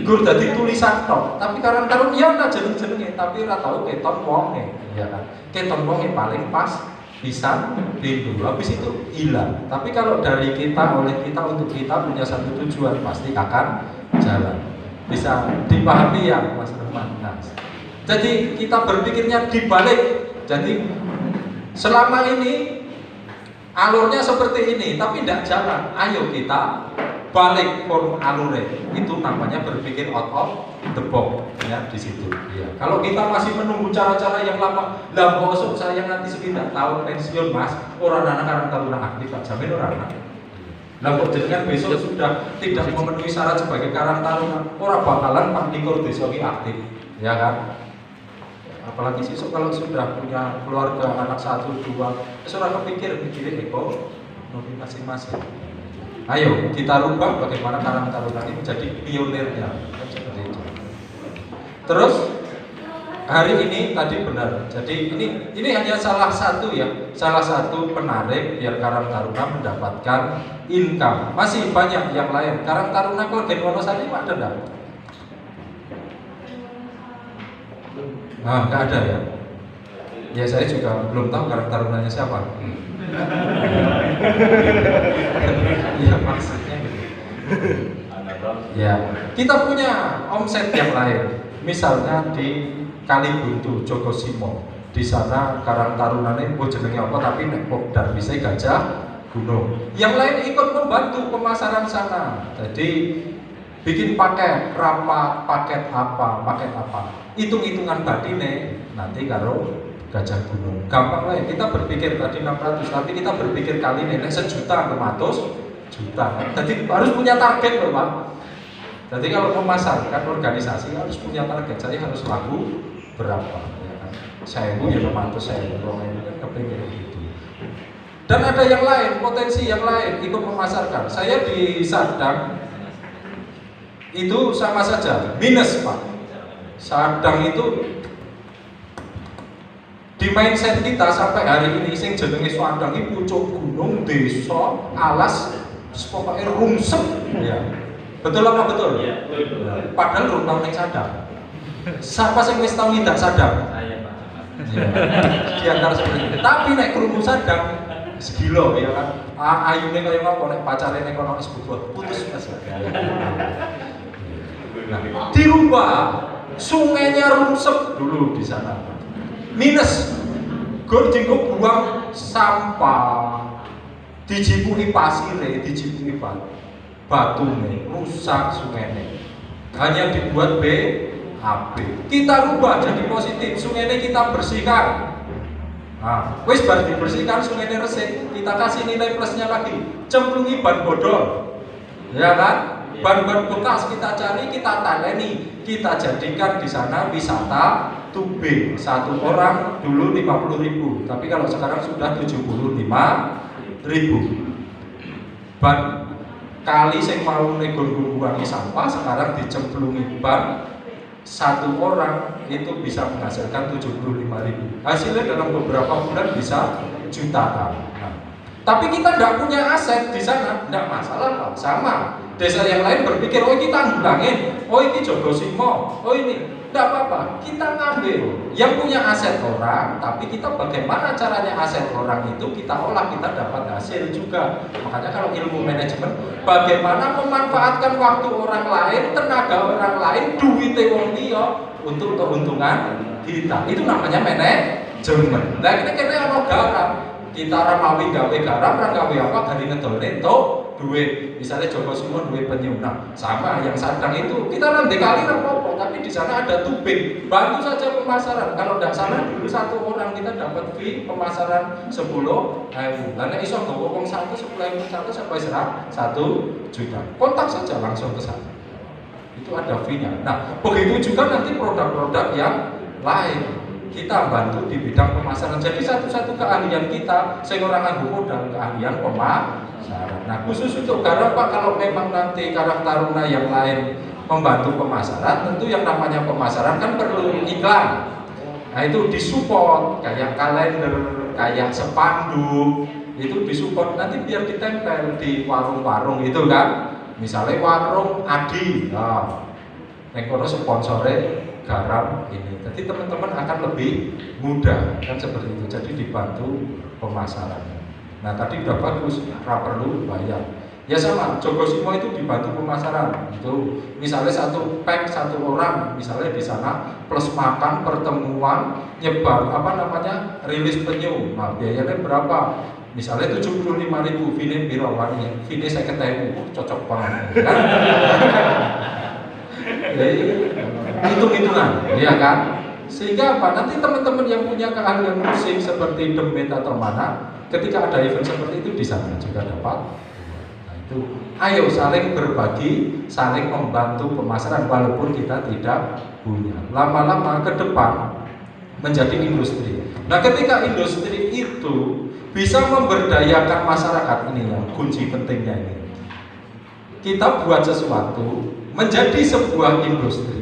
gur dadi tulisan tok, tapi Karang Taruna ya tak jeneng-jenenge, tapi ora tau keton wonge, ya kan? Keton wonge paling pas bisa rindu, habis itu hilang. Tapi kalau dari kita, oleh kita, untuk kita punya satu tujuan, pasti akan jalan. Bisa dipahami ya Mas Herman. Nah, jadi kita berpikirnya dibalik. Jadi selama ini alurnya seperti ini, tapi tidak jalan. Ayo kita balik form alurnya. Itu namanya berpikir out of the box ya di situ. Ya. Kalau kita masih menunggu cara-cara yang lama, lah bosok saya nanti sekitar tahun pensiun Mas, orang anak Karang Taruna aktif, jamin orang anak. Nah, kok jenengan besok sudah tidak memenuhi syarat sebagai Karang Taruna, orang bakalan Pak Likur desa iki aktif, ya kan? Apalagi sisuk kalau sudah punya keluarga anak 1, 2, seorang mikirin ekonomi masing-masing. Ayo kita rubah bagaimana Karang Taruna ini menjadi pionirnya, seperti itu. Terus hari ini tadi benar. Jadi ini hanya salah satu ya, salah satu penarik biar Karang Taruna mendapatkan income. Masih banyak yang lain. Karang Taruna Klegen Wonosari ada enggak? Nah, enggak ada ya. Ya saya juga belum tahu Karang Tarunanya siapa. Ya maksudnya gitu. Ya, kita punya omset yang lain. Misalnya di Kalibuntu, Jogosimo. Di sana Karang Tarunane jenenge apa tapi nek Popdar bisa Gajah Gunung. Yang lain ikut membantu pemasaran sana. Jadi bikin paket rapat, paket apa. Hitung-hitungan badine nanti karo Gajah Gunung. Gampang lah ya, kita berpikir tadi 600, tapi kita berpikir kali ini 1 juta ke 100 juta. Jadi harus punya target loh Pak. Jadi kalau memasarkan organisasi harus punya target. Saya harus laku berapa? Ya kan? 1.000 ya 500, 1.000 kan kepingin gitu. Dan ada yang lain, potensi yang lain ikut memasarkan. Saya di Sadang itu sama saja minus Pak. Sadang itu di mindset kita sampai hari ini sing jenenge Sadang iki pucuk gunung, desa, alas, pokoknya rungsep ya. Betul apa betul? Iya, betul. Padahal rung tau ning Sadang. Siapa sing wis tau ngindak Sadang? Saya Pak. Di antara seperti itu. Tapi nek krungu Sadang segilo ya kan. Ayune kaya ngopo nek pacare nek kono wis bubur, putus Mas. Nah, dirubah sungainya rungsep dulu di sana. Minus gur dinggo buang sampah. Dijipuni pasire, dijipuni batu nih, rusak sungai nih. hanya dibuat BAB. Kita rubah jadi positif, sungai ini kita bersihkan. Nah, wis bar dibersihkan sungai ini resik, kita kasih nilai plusnya lagi. Cemplungi ban bodol, ya kan? Ban-ban bekas kita cari, kita taleni, kita jadikan di sana wisata tubing. Satu orang dulu 50.000, tapi kalau sekarang sudah 75.000. Ban kali yang mau negon-negon sampah sekarang dicemplungi ban, satu orang itu bisa menghasilkan 75.000. Hasilnya dalam beberapa bulan bisa jutaan. Nah, tapi kita tidak punya aset di sana, tidak masalah Pak. Sama desa yang lain berpikir, oh kita ngulangin, oh ini Jogosimo, oh ini, tidak apa-apa. Kita ngambil yang punya aset orang, tapi kita bagaimana caranya aset orang itu kita olah, kita dapat hasil juga. Makanya kalau ilmu manajemen, bagaimana memanfaatkan waktu orang lain, tenaga orang lain, duit wong liya untuk keuntungan kita. Itu namanya manajemen. Nah kita kira ono garam, kita ramawi gawe garam, orang gawe apa dari ngedolne tok duit. Misalnya Jogosimo duit penyu. Nah, sama yang Sadang itu kita nanti kali apa-apa, tapi di sana ada tubing. Bantu saja pemasaran. Kalau tidak salah dulu satu orang kita dapat fee pemasaran 10.000. Karena iso nggawa wong 10.000 sampai 1 juta. Kontak saja langsung ke sana. Itu ada fee-nya. Nah, begitu juga nanti produk-produk yang lain. Kita bantu di bidang pemasaran. Jadi satu-satu keahlian kita, saya orang nganggo modal keahlian pemasaran. Nah, khusus untuk garam Pak, kalau memang nanti Karang Taruna yang lain membantu pemasaran, tentu yang namanya pemasaran kan perlu iklan. Nah, itu disupport kayak kalender, kayak spanduk, itu disupport nanti biar ditempel di warung-warung itu kan. Misalnya warung Adi, nah, yang sponsornya garam ini. Jadi teman-teman akan lebih mudah kan seperti itu. Jadi dibantu pemasaran. Nah tadi udah bagus, nggak perlu bayar. Ya sama, Jogosimo itu dibantu pemasaran. Itu misalnya satu pack satu orang, misalnya di sana plus makan, pertemuan, nyebar apa namanya rilis penyu. Nah biayanya berapa? Misalnya 75.000, vine birawani, vine 50.000, cocok banget. Kan? Jadi hitung-hitungan, ya kan? Sehingga apa? Nanti teman-teman yang punya keahlian musik seperti debit atau mana, ketika ada event seperti itu di sana juga dapat. Nah itu, ayo saling berbagi, saling membantu pemasaran walaupun kita tidak punya. Lama-lama ke depan menjadi industri. Nah ketika industri itu bisa memberdayakan masyarakat, ini yang kunci pentingnya ini. Kita buat sesuatu menjadi sebuah industri.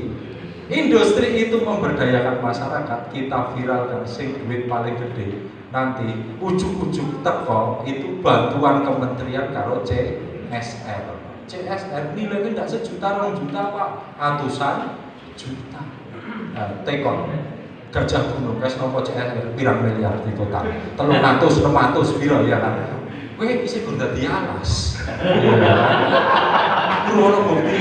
Industri itu memberdayakan masyarakat, kita viralkan sing duit paling gede. Nanti ujung-ujung teko itu bantuan kementerian karo CSR. CSR nilainya tidak sejuta, 2 juta Pak, ratusan juta. Nah, tekon Gajah Gunung kes nopo CSR pirang miliar di total. 300, 600 piro ya kan. Kowe isi benda di alas. Ono bukti.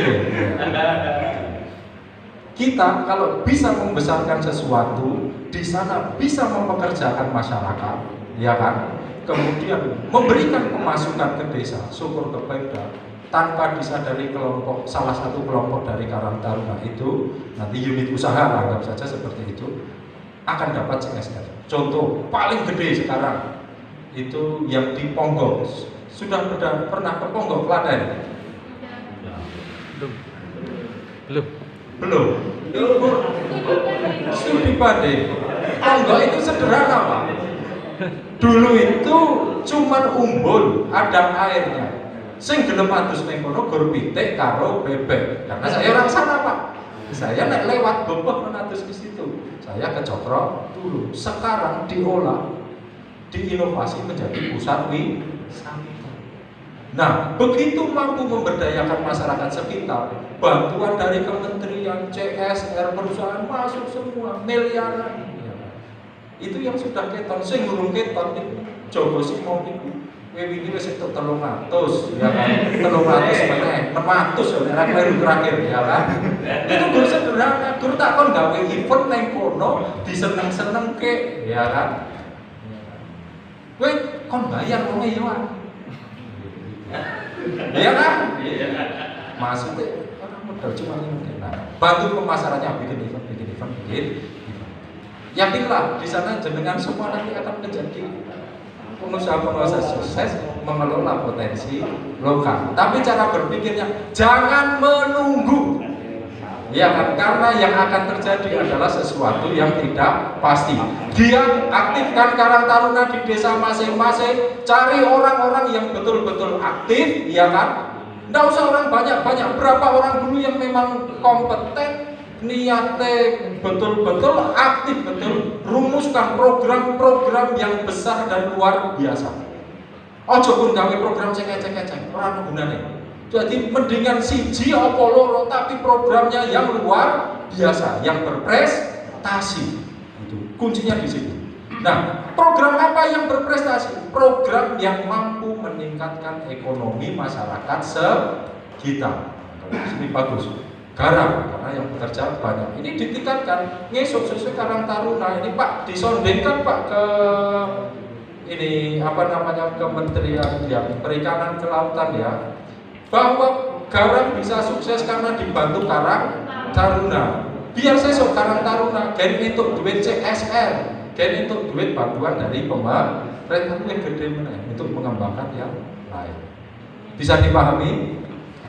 Kita kalau bisa membesarkan sesuatu di sana bisa mempekerjakan masyarakat, ya kan? Kemudian memberikan pemasukan ke desa, syukur ke Pemda, tanpa disadari kelompok salah satu kelompok dari Karang Taruna itu nanti unit usaha anggap saja seperti itu akan dapat CSR. Contoh paling gede sekarang itu yang di Ponggok. Sudah pernah ke Ponggok Klaten? Belum. Studi banding. Ponggok itu sederhana Pak. Dulu itu cuman umbul, ada airnya. Sing gelem atus ning kono gur pitik karo bebek. Karena saya orang sana Pak. Saya naik lewat bebek menatus ke situ. Saya ke Cokro dulu. Sekarang diolah, diinovasi menjadi pusat wisata. Nah, begitu mampu memberdayakan masyarakat sekitar, bantuan dari kementerian, CSR, perusahaan masuk semua miliaran. Itu yang sudah keton, sing urung keton niku Jogosimo niku. Wingi wis entuk 300, ya kan? 300 meneh, 600 ya nek terakhir ya kan. Itu gur sederhana, gur tak kon gawe event nang kono diseneng-senengke, ya kan? Kowe kon bayar wong e yo. Iya kan? Maksudnya orang cuma 5 Nah, bantu pemasarannya, bikin event. Yakinlah di sana jenengan semua nanti akan menjadi pengusaha-pengusaha sukses mengelola potensi lokal. Tapi cara berpikirnya jangan menunggu. Ya kan, karena yang akan terjadi adalah sesuatu yang tidak pasti. Dia aktifkan Karang Taruna di desa masing-masing, cari orang-orang yang betul-betul aktif, ya kan? Nggak usah orang banyak-banyak, berapa orang dulu yang memang kompeten, niatnya betul-betul aktif, betul, rumuskan program-program yang besar dan luar biasa. Ojo pun gawe program cek-cek, orang gunanya. Jadi mendingan siji apa loro tapi programnya yang luar biasa, yang berprestasi. Itu kuncinya di situ. Nah, program apa yang berprestasi? Program yang mampu meningkatkan ekonomi masyarakat sekitar. Kalau di sini bagus. Garap karena yang bekerja banyak. Ini ditingkatkan. Ngesuk sesuai Karang Taruna ini Pak disondengkan Pak ke ini apa namanya Kementerian Perikanan Kelautan ya. Bahwa Garap bisa sukses karena dibantu Karang Taruna. Biar sesuk Karang Taruna gen untuk duit CSR, gen untuk duit bantuan dari pemerintah yang gede meneh untuk mengembangkan yang lain. Bisa dipahami?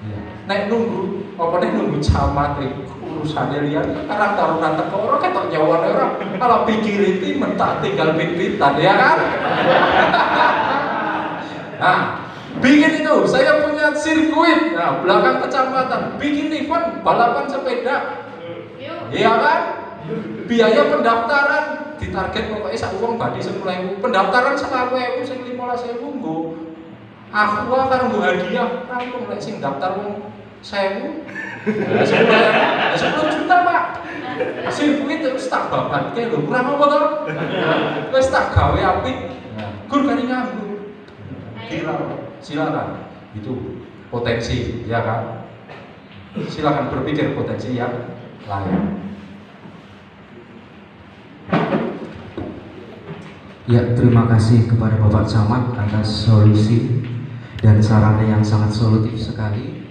Ya. Nek nunggu, apa nek nunggu camat urusannya lihat Karang Taruna teko ora ketok nyawane ora. Kalau pikir itu mentak tinggal pit-pitan ya kan? Nah, bikin itu, saya punya sirkuit, nah belakang kecamatan, bikin event balapan sepeda, iya kan? Biaya pendaftaran ditarget pokoknya sak uang badi 10.000, pendaftaran 1.000, sing 15.000 nggo. Aku akan nggo hadiah, rampung lek sing daftar wong 1.000. 10 juta Pak. Sirkuit terus tak babatke lho, kurang apa to? Wis tak gawe apik. Gur kali nganggur. Kira silakan, itu potensi ya kan, silakan berpikir potensi yang lain. Ya, terima kasih kepada Bapak Camat atas solusi dan sarannya yang sangat solutif sekali.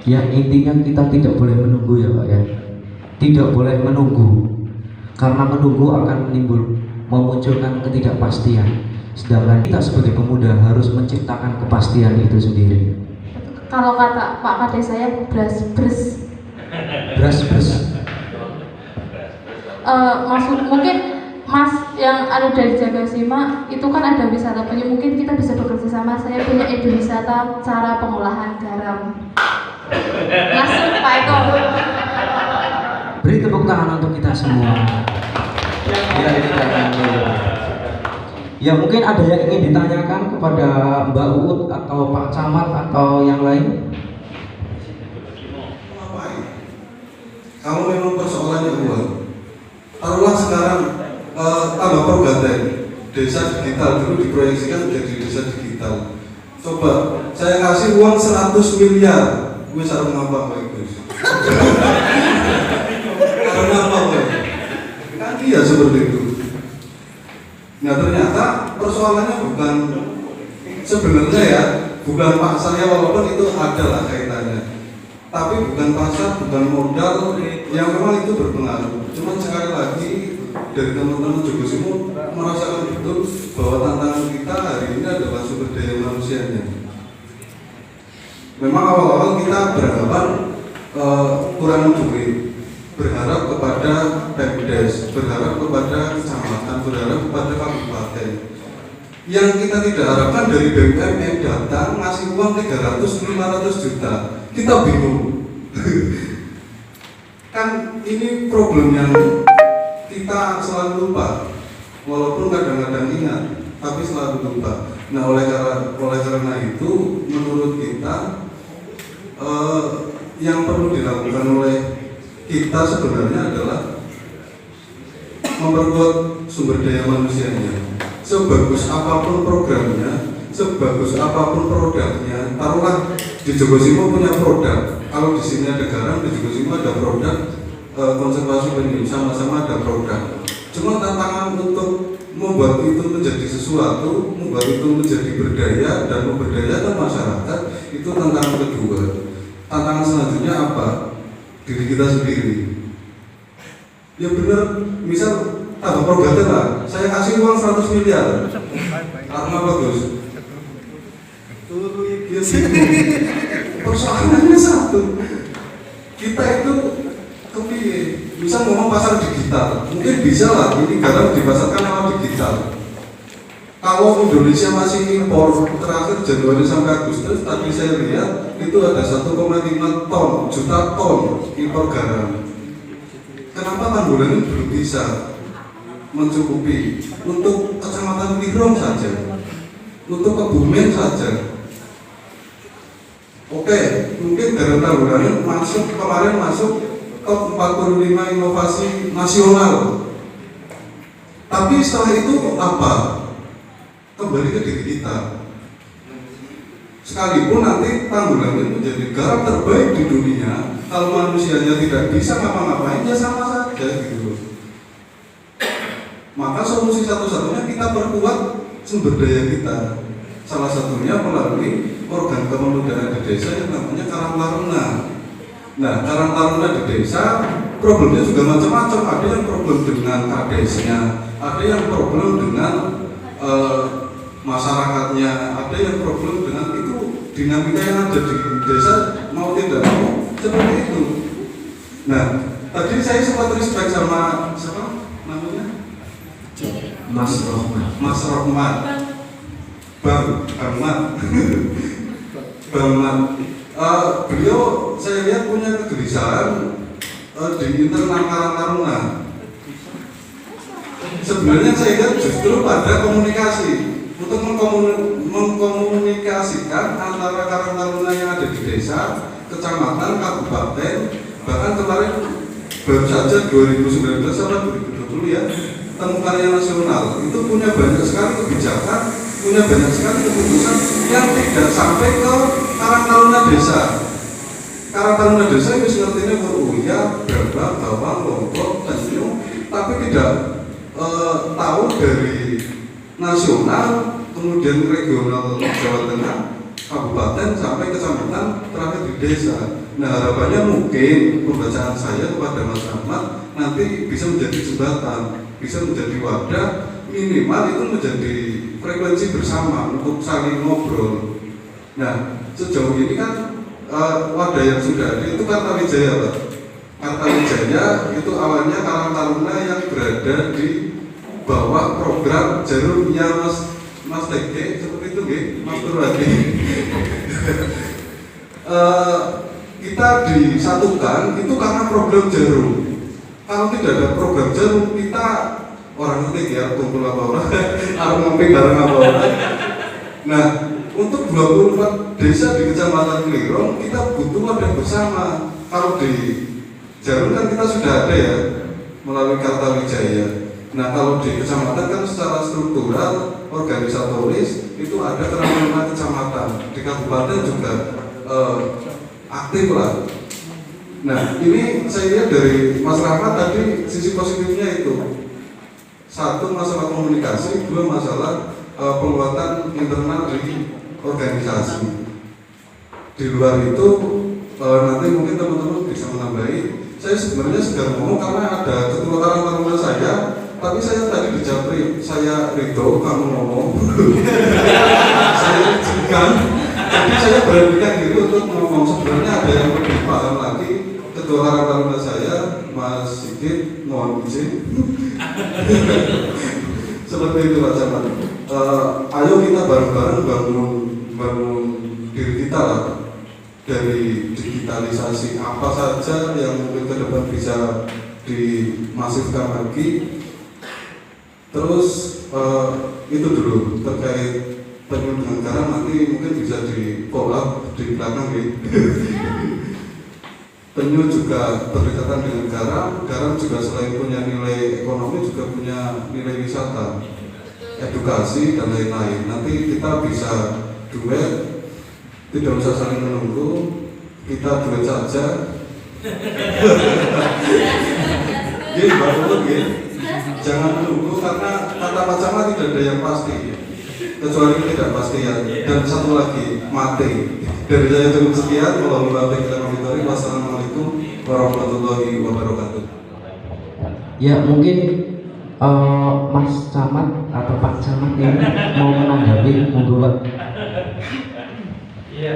Ya, intinya kita tidak boleh menunggu ya Pak ya, tidak boleh menunggu karena menunggu akan memunculkan ketidakpastian. Sedangkan kita sebagai pemuda harus menciptakan kepastian itu sendiri. Kalau kata Pak Kades saya bras-bres. Maksud mungkin Mas yang ada dari Jagasima itu kan ada wisata penyu, mungkin kita bisa bekerja sama. Saya punya ide wisata cara pengolahan garam. Masuk Pak Eko. Beri tepuk tangan untuk kita semua. Ya, ini ya mungkin ada yang ingin ditanyakan kepada Mbak Uut atau Pak Camat atau yang lain. Kalau memang persoalannya uang, taruhlah sekarang tambah pergantian desa digital dulu diproyeksikan menjadi desa digital. Coba saya kasih uang 100 miliar, gue sarung ngapa Pak Gus? Karena apa Pak? Kan iya seperti itu. Nah ternyata persoalannya bukan sebenarnya ya, bukan pasarnya walaupun itu adalah kaitannya, tapi bukan pasar, bukan modal yang memang itu berpengaruh. Cuma sekali lagi dari teman-teman Jogosimu merasakan betul bahwa tantangan kita hari ini adalah sumber daya manusianya. Memang awal-awal kita berharapan kurang duit, berharap kepada Pemdes, berharap kepada kecamatan, berharap kepada kabupaten. Yang kita tidak harapkan dari BUMN datang ngasih uang 300-500 juta, kita bingung. Kan ini problem yang kita selalu lupa, walaupun kadang-kadang ingat, tapi selalu lupa. Nah oleh karena itu, menurut kita yang perlu dilakukan oleh kita sebenarnya adalah memperkuat sumber daya manusianya. Sebagus apapun programnya, sebagus apapun produknya, taruhlah di Jogosimo punya produk. Kalau di sini ada garam, di Jogosimo ada produk konservasi penyu, sama-sama ada produk. Cuma tantangan untuk membuat itu menjadi sesuatu, membuat itu menjadi berdaya dan memberdayakan masyarakat, itu tantangan kedua. tantangan selanjutnya apa? Diri kita sendiri. Ya benar, misal tambah program lah, saya kasih uang 100 miliar, karena bagus. Ya persoalannya satu, kita itu kepiye? Misal ngomong pasar digital, mungkin bisa lah, ini garam dipasarkan lewat digital. Kalau Indonesia masih impor terakhir Januari sampai Agustus, tadi saya lihat itu ada 1,5 juta ton impor garam. Kenapa Tanggulan ini belum bisa mencukupi untuk kecamatan Lirong saja, untuk Kebumen saja? Oke, mungkin garam Tanggulan ini kemarin masuk top 45 inovasi nasional. Tapi setelah itu apa? Kembali ke diri kita. Sekalipun nanti Tanggulan ini menjadi garam terbaik di dunia, kalau manusianya tidak bisa ngapa-ngapain ya sama saja gitu. Maka solusi satu-satunya kita perkuat sumber daya kita. Salah satunya melalui organ kepemudaan di desa yang namanya Karang Taruna. Nah, Karang Taruna di desa problemnya juga macam-macam. Ada yang problem dengan kadesnya, ada yang problem dengan masyarakatnya, ada yang problem dengan itu dinamika yang ada di desa mau tidak mau seperti itu. Nah, tadi saya sempat respect sama siapa namanya? Mas Rohman. Mas Rohman. Bang Mat. Bang Mat. Beliau saya lihat punya kegelisahan di internal Karang Taruna. Sebenarnya saya lihat justru pada komunikasi. Untuk mengkomunikasikan antara Karang Taruna yang ada di desa, kecamatan, kabupaten, bahkan kemarin baru saja 2019 sampai 2020 ya, Temu Karya Nasional itu punya banyak sekali kebijakan, punya banyak sekali keputusan yang tidak sampai ke Karang Taruna desa. Karang Taruna desa itu sepertinya beruya, berapa, bawang, lombok, tanjung, tapi tidak tahu dari nasional, kemudian regional Jawa Tengah, kabupaten sampai kecamatan, terakhir di desa. Nah, harapannya mungkin pembacaan saya kepada Mas Rahmat nanti bisa menjadi jembatan, bisa menjadi wadah, minimal itu menjadi frekuensi bersama untuk saling ngobrol. Nah, sejauh ini kan wadah yang sudah ada itu Kartawijaya, Pak. Kartawijaya itu awalnya Karang Taruna yang berada di bawah program Jarumnya Mas Tege, seperti itu nggih, Mas Purwadi. Kita disatukan itu karena program Jarum. Kalau tidak ada program Jarum, kita orang ngerti ya, kumpul apa orang, harus ngopi bareng apa orang. Nah, untuk 24 desa di Kecamatan Lirong, kita butuh wadah bersama. Kalau di Jarum kan kita sudah ada ya, melalui Kartawijaya. Nah, kalau di kecamatan kan secara struktural, organisatoris itu ada Karang kecamatan. Di kabupaten juga aktif lah. Nah, ini saya lihat dari Mas Rahmat tadi sisi positifnya itu. Satu, masalah komunikasi, dua, masalah penguatan internal di organisasi. Di luar itu nanti mungkin teman-teman bisa menambahi. Saya sebenarnya sedang ngomong karena ada ketua Karang Taruna saya, tapi saya tadi dijapri, saya Ridho, kamu ngomong. Saya izinkan, jadi saya beranikan diri untuk ngomong. Sebenarnya ada yang lebih paham lagi. Ketua Karang Taruna saya, Mas Sigit, mohon izin. Seperti itu Pak Camat. Ayo kita bareng-bareng bangun diri kita lah. Dari digitalisasi apa saja yang mungkin ke depan bisa dimasifkan lagi. Terus itu dulu terkait penyu dengan garam, nanti mungkin bisa di follow up di belakang ya. Penyu juga berdekatan dengan garam. Garam juga selain punya nilai ekonomi juga punya nilai wisata, edukasi dan lain-lain. Nanti kita bisa duet. Tidak usah saling menunggu, kita duet saja. Gini, baru gini, jangan menunggu karena kata Pak Camat tidak ada yang pasti. kecuali ketidakpastian. Dan satu lagi, mati. Dari saya cukup sekian. Wassalamualaikum warahmatullahi wabarakatuh. Ya mungkin Mas Camat atau Pak Camat ini mau menanggapi, monggo Pak. Iya.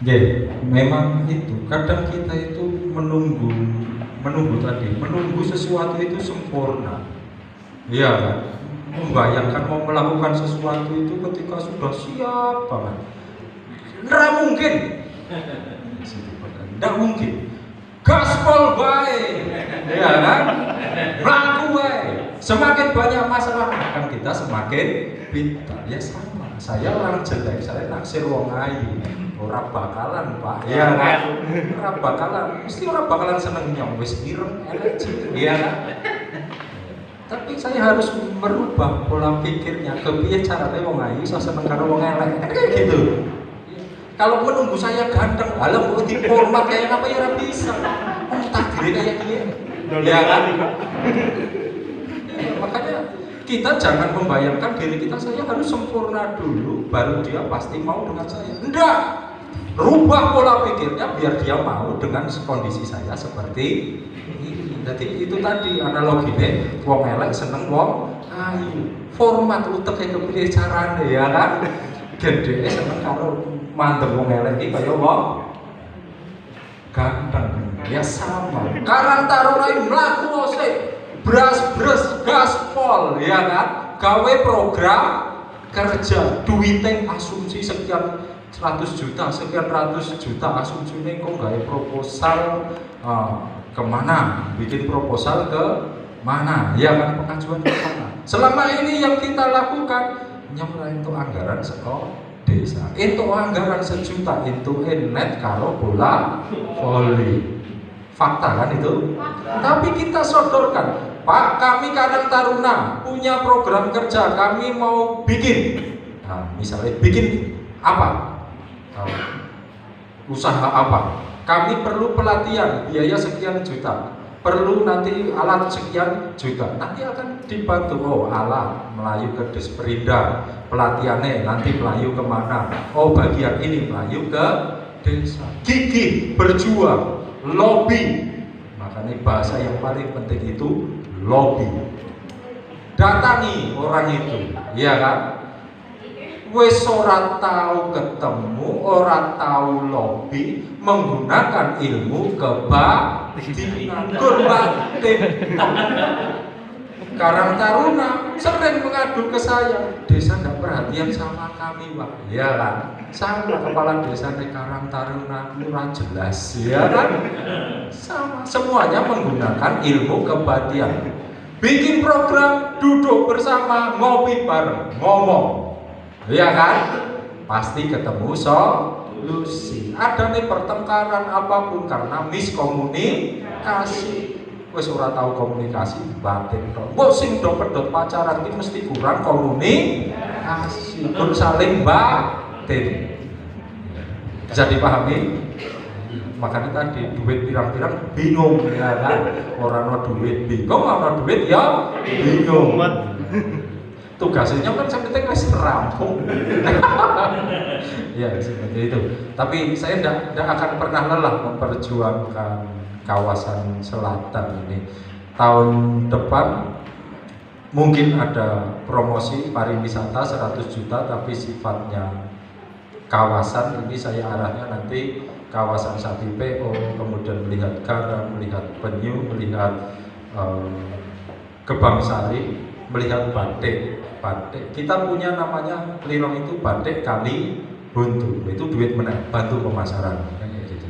Jadi memang itu kadang kita itu menunggu sesuatu itu sempurna. Iya kan? Membayangkan mau melakukan sesuatu itu ketika sudah siap banget. Nggak mungkin. Nggak mungkin. Gaspol baik, ya kan? Melaku baik. Semakin banyak masalah akan kita semakin pintar. Ya sama. Saya orang jelek, saya naksir wong ayu. Ora bakalan Pak, ya kan? Ora bakalan, mesti ora bakalan seneng nyong wis ireng energi, ya kan? Tapi saya harus merubah pola pikirnya. Kepiye carane wong ayu iso seneng karo wong elek? Kan kayak gitu. Kalau menunggu saya ganteng, alam kok di format kayak apa ya ora bisa. Takdir kayak gini. Ya kan? Makanya kita jangan membayangkan diri kita saya harus sempurna dulu baru dia pasti mau dengan saya. Enggak. Rubah pola pikirnya biar dia mau dengan kondisi saya seperti ini. Jadi itu tadi analoginya wong elek seneng wong ayu. Format uteknya kepilih carane ya kan. Gede seneng karo mandem wong elek iki kaya wong ganteng. Ya sama. Karang taruna mlaku ose bras gaspol ya kan. Gawe program kerja duiteng asumsi sekian 100 juta, sekian ratus juta asumsinya kok gawe proposal kemana, bikin proposal ke mana, ya kan, pengajuan ke mana. Selama ini yang kita lakukan nyamra itu anggaran sekolah desa, itu anggaran sejuta, itu net karo bola voli. Fakta kan itu? Tapi kita sodorkan, Pak, kami Karang Taruna punya program kerja, kami mau bikin. Nah, misalnya bikin apa? Usaha apa? Kami perlu pelatihan, biaya sekian juta. Perlu nanti alat sekian juta. Nanti akan dibantu. Oh, alat melayu ke Desperinda, pelatihannya nanti melayu kemana? Oh, bagian ini melayu ke desa. Gigih, berjuang, lobby. Makanya bahasa yang paling penting itu lobby. Datangi orang itu, ya kan? Wes ora tahu ketemu, ora tahu lobby, menggunakan ilmu kebatinan. Karang Taruna sering mengadu ke saya, desa tidak perhatian sama kami Pak, ya kan? Sama kepala desa di Karang Taruna kurang jelas, ya kan? Sama, semuanya menggunakan ilmu kebatinan. Bikin program, duduk bersama, ngopi bareng, ngomong. Ya kan? Pasti ketemu solusi. Ada nih pertengkaran apapun karena miskomunikasi. Wes ora tahu komunikasi batin tok. Mbok sing do pedot pacaran iki mesti kurang komunikasi, pun saling batin. Bisa dipahami? Makanya tadi duit pirang-pirang bingung ya kan? Orang no duit bingung, orang no duit ya bingung. Tugasnya kan sebenarnya wis rampung. Ya seperti itu. Tapi saya tidak akan pernah lelah memperjuangkan kawasan selatan ini. Tahun depan mungkin ada promosi pariwisata 100 juta tapi sifatnya kawasan ini saya arahnya nanti kawasan sapi PO, kemudian melihat garam, melihat penyu, melihat Kebangsari, melihat batik. Kita punya namanya Lirong itu batik kali buntu, itu duit menang, bantu pemasaran kayak gitu.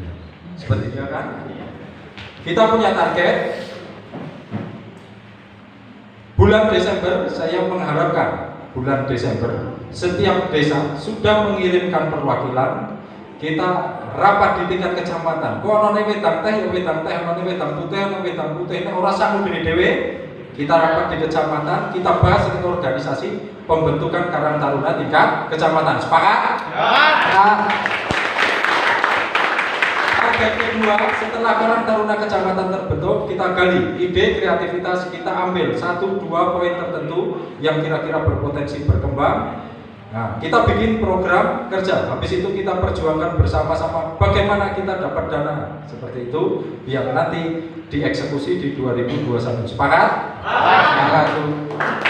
Ya. Seperti itu kan? Kita punya target bulan Desember. Saya mengharapkan bulan Desember setiap desa sudah mengirimkan perwakilan. Kita rapat di tingkat kecamatan. Kok ono wedang teh, wedang teh, ono wedang putih, ora sanggup dhewe. Kita rapat di kecamatan, kita bahas dengan organisasi pembentukan Karang Taruna tingkat kecamatan. Sepakat? Ya. target kedua setelah Karang Taruna Kecamatan terbentuk, kita gali ide kreativitas, kita ambil 1-2 poin tertentu yang kira-kira berpotensi berkembang. Nah, kita bikin program kerja. Habis itu kita perjuangkan bersama-sama bagaimana kita dapat dana seperti itu biar nanti dieksekusi di 2021. Sepakat? Sepakat.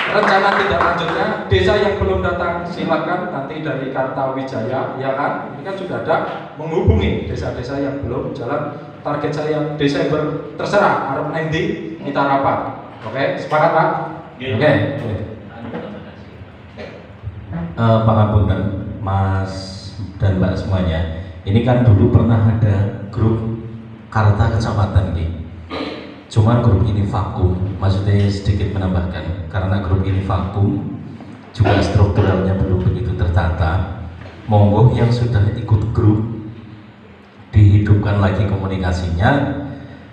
Rencana tindak lanjutnya, desa yang belum datang silakan nanti dari Kartawijaya, ya kan? Ini kan sudah ada menghubungi desa-desa yang belum jalan. Target saya Desember, terserah arep nanti kita rapat. Oke, sepakat Pak? Oke. Pak Ngapunten, Mas dan Mbak semuanya, ini kan dulu pernah ada grup Karta Kecamatan nih. Cuma grup ini vakum, maksudnya sedikit menambahkan, karena grup ini vakum, juga strukturalnya belum begitu tertata. Monggo yang sudah ikut grup dihidupkan lagi komunikasinya,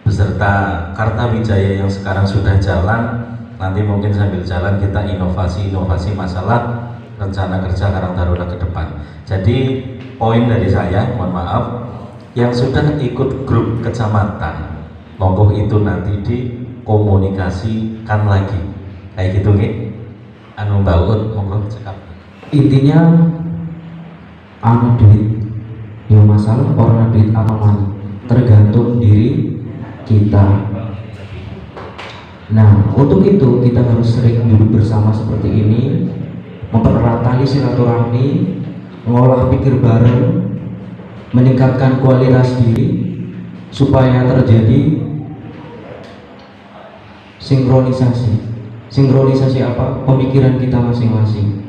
beserta Kartawijaya yang sekarang sudah jalan. Nanti mungkin sambil jalan kita inovasi masalah rencana kerja Karang Taruna ke depan. Jadi poin dari saya, mohon maaf, yang sudah ikut grup kecamatan, monggo itu nanti dikomunikasikan lagi. Kayak gitu nih. Anu Mbak Ut, monggo cekap. Intinya anu duit yang masalah orang duit apa mana tergantung diri kita. Nah, untuk itu kita harus sering duduk bersama seperti ini, mempererat tali silaturahmi, mengolah pikir bareng, meningkatkan kualitas diri supaya terjadi sinkronisasi apa? Pemikiran kita masing-masing,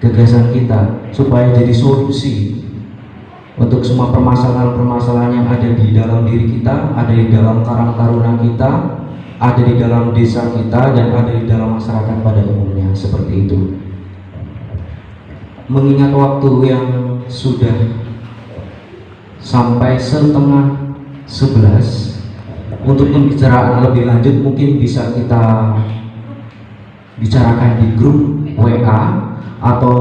gagasan kita, supaya jadi solusi untuk semua permasalahan-permasalahan yang ada di dalam diri kita, ada di dalam Karang Taruna kita, ada di dalam desa kita, dan ada di dalam masyarakat pada umumnya. Seperti itu. Mengingat waktu yang sudah sampai 10:30, untuk pembicaraan lebih lanjut mungkin bisa kita bicarakan di grup WA, atau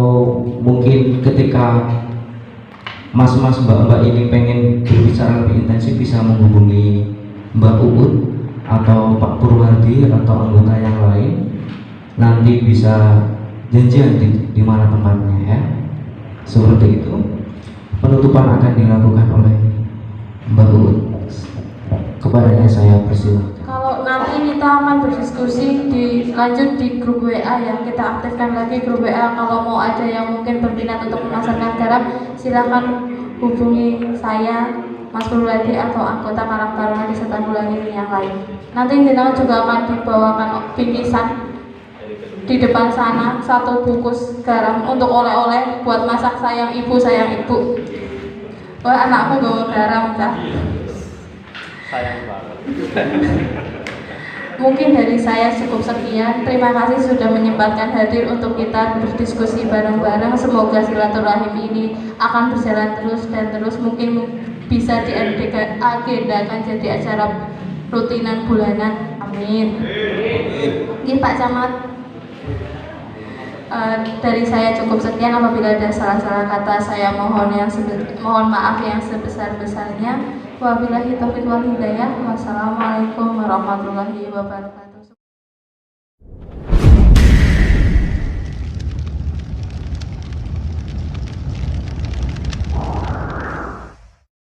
mungkin ketika mas-mas mbak-mbak ini pengen berbicara lebih intensif bisa menghubungi Mbak Uut atau Pak Purwardi atau anggota yang lain. Nanti bisa janjian di mana tempatnya ya. Seperti itu. Penutupan akan dilakukan oleh Mbak Uut. Kepadanya saya persilahkan. Kalau nanti kita akan berdiskusi lanjut di grup WA ya, kita aktifkan lagi grup WA. Kalau mau ada yang mungkin berminat untuk memasarkan garam, silahkan hubungi saya, Mas Purwadi, atau anggota Karang Taruna di Setanggulangin yang lain. Nanti jenengan juga akan dibawakan bingkisan di depan sana, 1 bungkus garam untuk oleh-oleh buat masak sayang ibu. Wah, anakku bawa garam kah? Sayang banget. Mungkin dari saya cukup sekian. Terima kasih sudah menyempatkan hadir untuk kita berdiskusi bareng-bareng. Semoga silaturahim ini akan berjalan terus dan terus. Mungkin bisa diagendakan jadi acara rutinan bulanan. Amin. Ini Pak Camat, dari saya cukup sekian. Apabila ada salah-salah kata, saya mohon maaf yang sebesar-besarnya. Wabillahi taufiq wal hidayah. Wassalamualaikum warahmatullahi wabarakatuh.